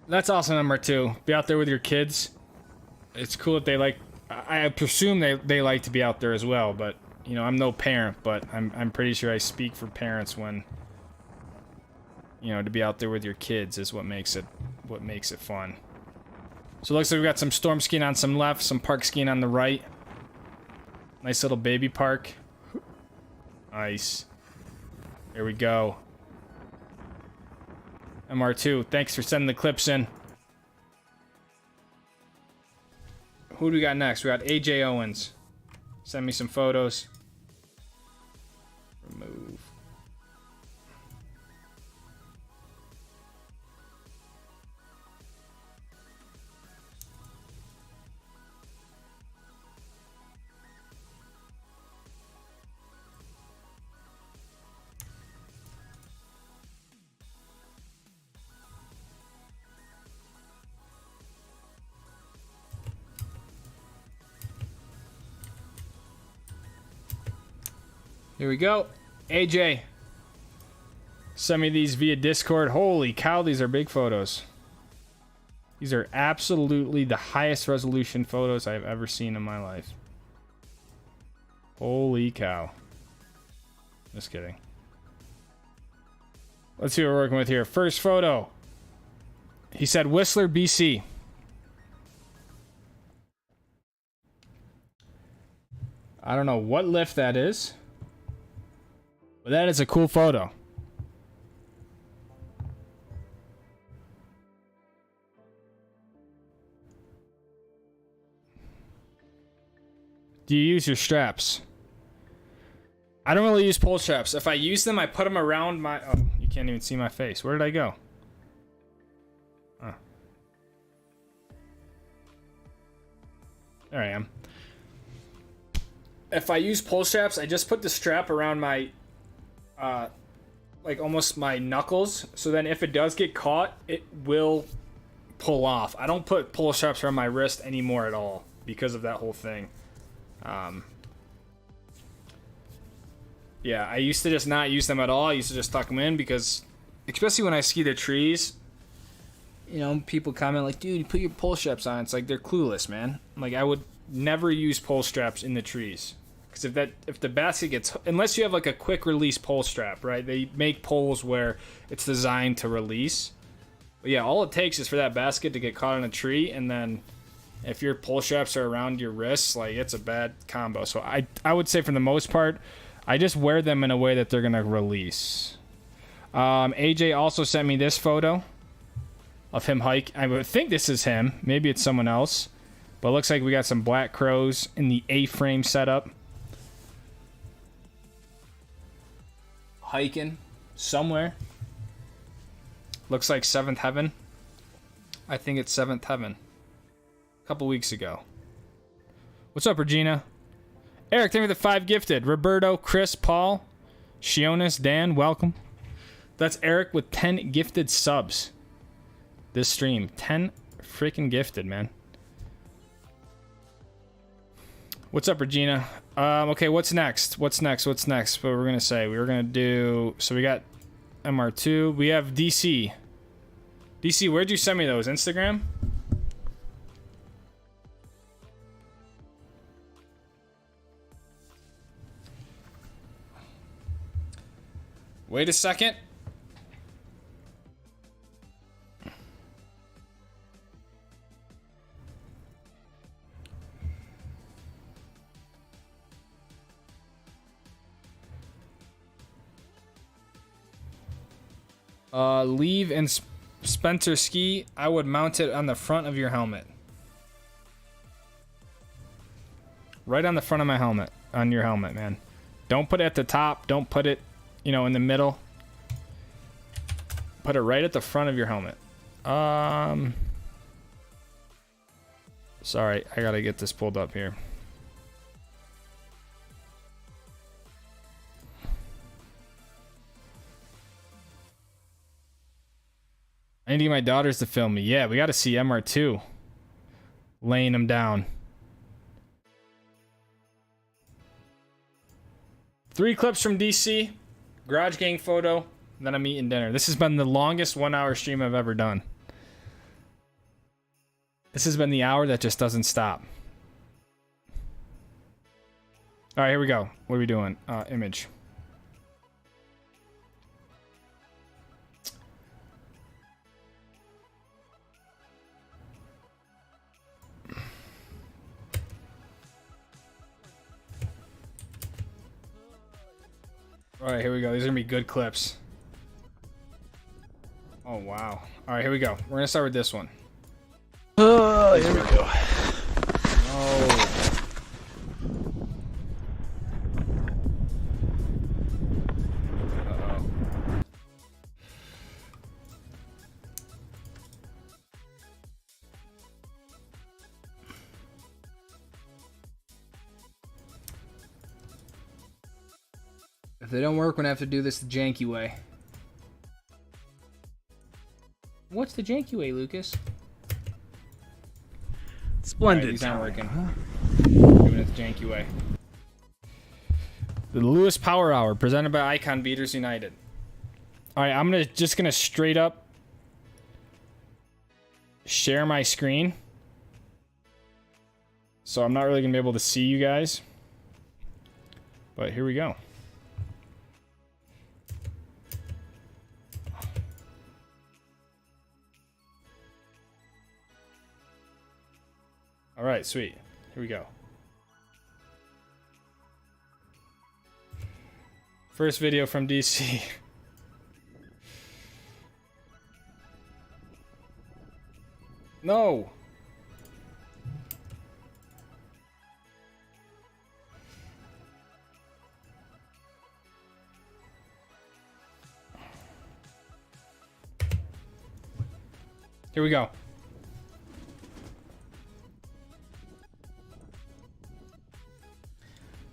A: That's awesome, number 2. Be out there with your kids. It's cool that they like. I presume they like to be out there as well, but you know, I'm no parent, but I'm pretty sure I speak for parents when, you know, to be out there with your kids is what makes it fun. So it looks like we got some storm skiing on some left, some park skiing on the right. Nice little baby park. Nice. There we go. MR2, thanks for sending the clips in. Who do we got next? We got AJ Owens. Send me some photos. Remove. Here we go. AJ. Send me these via Discord. Holy cow, these are big photos. These are absolutely the highest resolution photos I've ever seen in my life. Holy cow. Just kidding. Let's see what we're working with here. First photo. He said Whistler, BC. I don't know what lift that is. But that is a cool photo. Do you use your straps? I don't really use pull straps. If I use them, I put them around my... Oh, you can't even see my face. Where did I go? Oh. There I am. If I use pull straps, I just put the strap around my... like almost my knuckles, so then if it does get caught, it will pull off. I don't put pull straps around my wrist anymore at all because of that whole thing. Yeah, I used to just not use them at all. I used to just tuck them in because, especially when I ski the trees, you know, people comment like, dude, you put your pole straps on. It's like they're clueless, man. Like, I would never use pole straps in the trees. Because if the basket gets, unless you have like a quick release pole strap, right? They make poles where it's designed to release. But yeah, all it takes is for that basket to get caught in a tree, and then if your pole straps are around your wrists, like, it's a bad combo. So I would say for the most part, I just wear them in a way that they're gonna release. AJ also sent me this photo of him hike. I would think this is him. Maybe it's someone else. But it looks like we got some Black Crows in the A-frame setup. Hiking somewhere. Looks like Seventh Heaven. I think it's Seventh Heaven. A couple weeks ago. What's up, Regina? Eric, thank you for the 5 gifted. Roberto, Chris, Paul, Shionis, Dan, welcome. That's Eric with 10 gifted subs. This stream. 10 freaking gifted, man. What's up, Regina? Okay, what's next? What's next? What we're gonna say? We were gonna do... So we got MR2. We have DC. DC, where'd you send me those? Instagram? Wait a second. Leave and Spencer ski. I would mount it on the front of your helmet. Right on the front of my helmet. On your helmet, man. Don't put it at the top. Don't put it, you know, in the middle. Put it right at the front of your helmet. Sorry, I gotta get this pulled up here. I need my daughters to film me. Yeah, we gotta see MR2. Laying them down. 3 clips from DC. Garage gang photo. Then I'm eating dinner. This has been the longest 1-hour stream I've ever done. This has been the hour that just doesn't stop. Alright, here we go. What are we doing? Image. Alright, here we go. These are gonna be good clips. Oh, wow. Alright, here we go. We're gonna start with this one. Oh, here we go. Oh. Uh-oh. If they don't work, we're gonna have to do this the janky way. What's the janky way, Lucas?
C: Splendid.
A: Right, these aren't working. Doing it the janky way. The Lewis Power Hour, presented by Icon Beaters United. Alright, I'm just gonna straight up share my screen. So I'm not really gonna be able to see you guys. But here we go. All right, sweet. Here we go. First video from DC. No. Here we go.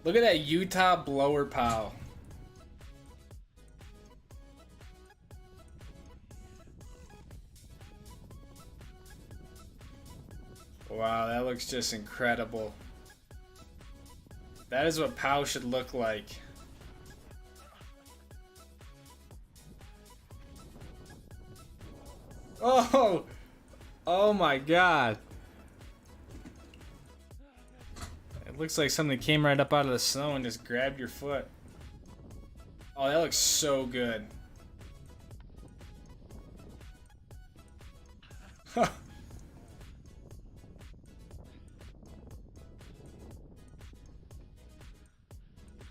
A: Look at that Utah blower pow. Wow, that looks just incredible. That is what pow should look like. Oh! Oh my god. It looks like something came right up out of the snow and just grabbed your foot. Oh, that looks so good. Huh.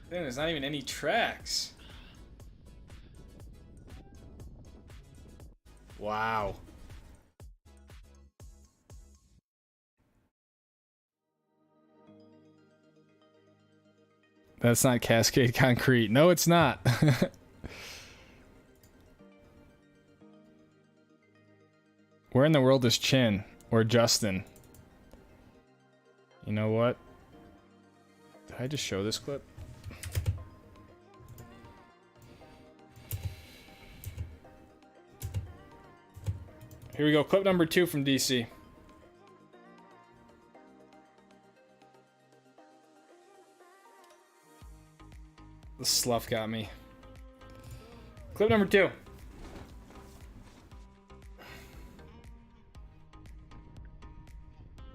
A: Damn, there's not even any tracks. Wow. That's not Cascade Concrete. No, it's not. Where in the world is Chin? Or Justin? You know what? Did I just show this clip? Here we go. Clip number 2 from DC. The slough got me. Clip number 2.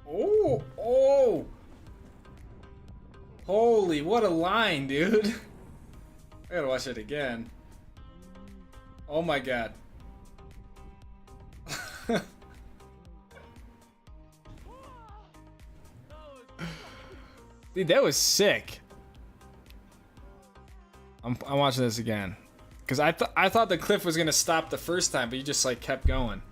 A: Oh, oh. Holy, what a line, dude. I gotta watch it again. Oh my god. Dude, that was sick. I'm watching this again. Because I thought the cliff was gonna stop the first time, but you just like kept going.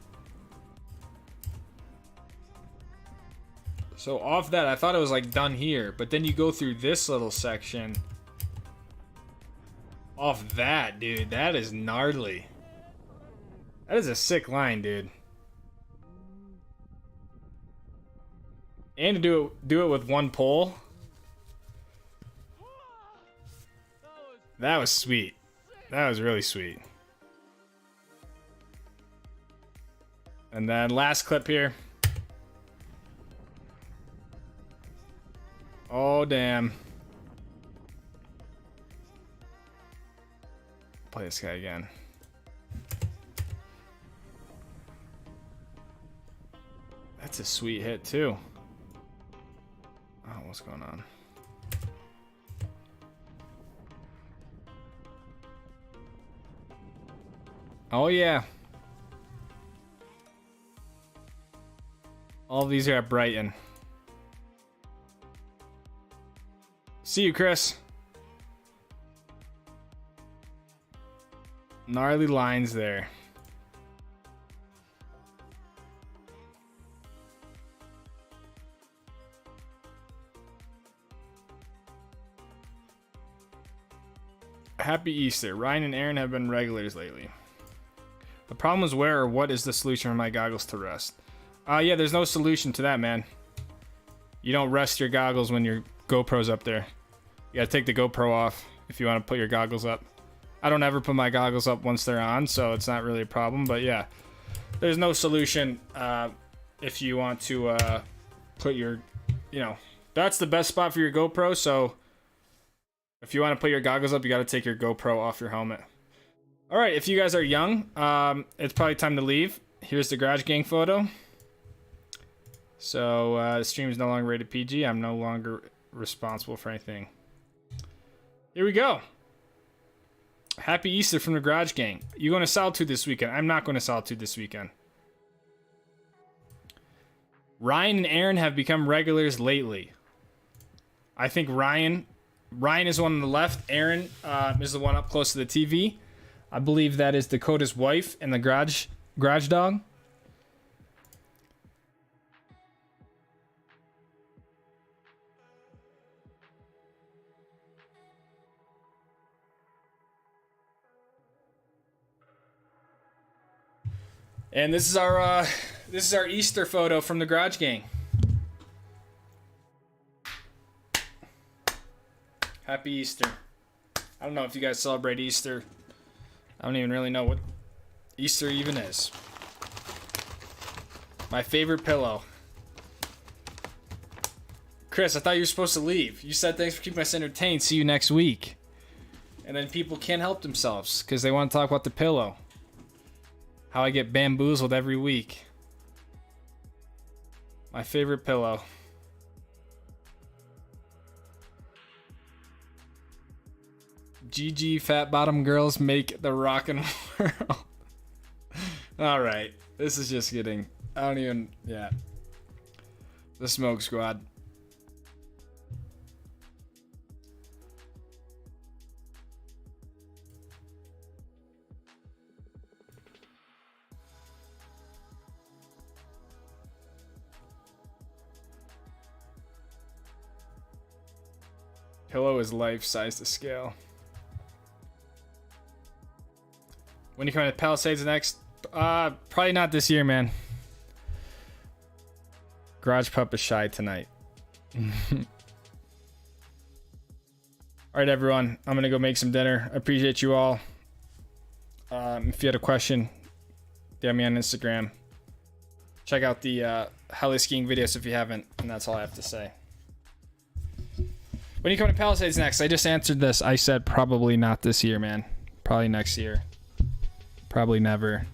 A: So off that, I thought it was like done here, but then you go through this little section. Off that, dude, that is gnarly. That is a sick line, dude. And to do it with one pole. That was sweet. That was really sweet. And then last clip here. Oh, damn. Play this guy again. That's a sweet hit, too. Oh, what's going on? Oh, yeah. All these are at Brighton. See you, Chris. Gnarly lines there. Happy Easter. Ryan and Aaron have been regulars lately. The problem is where or what is the solution for my goggles to rest? Yeah, there's no solution to that, man. You don't rest your goggles when your GoPro's up there. You gotta take the GoPro off if you want to put your goggles up. I don't ever put my goggles up once they're on, so it's not really a problem. But yeah, there's no solution if you want to put your, you know, that's the best spot for your GoPro. So if you want to put your goggles up, you got to take your GoPro off your helmet. All right, if you guys are young, it's probably time to leave. Here's the Garage Gang photo. So the stream is no longer rated PG. I'm no longer responsible for anything. Here we go. Happy Easter from the Garage Gang. You going to Solitude this weekend? I'm not going to Solitude this weekend. Ryan and Aaron have become regulars lately. I think Ryan is the one on the left. Aaron is the one up close to the TV. I believe that is Dakota's wife and the garage dog. And this is our Easter photo from the Garage Gang. Happy Easter. I don't know if you guys celebrate Easter. I don't even really know what Easter even is. My favorite pillow. Chris, I thought you were supposed to leave. You said thanks for keeping us entertained. See you next week. And then people can't help themselves because they want to talk about the pillow. How I get bamboozled every week. My favorite pillow. GG fat bottom girls make the rockin' world. All right. This is just getting, I don't even, yeah. The Smoke Squad. Pillow is life size to scale. When you come to Palisades next? Probably not this year, man. Garage Pup is shy tonight. All right, everyone. I'm gonna go make some dinner. I appreciate you all. If you had a question, DM me on Instagram. Check out the heli skiing videos if you haven't, and that's all I have to say. When you come to Palisades next? I just answered this. I said probably not this year, man. Probably next year. Probably never.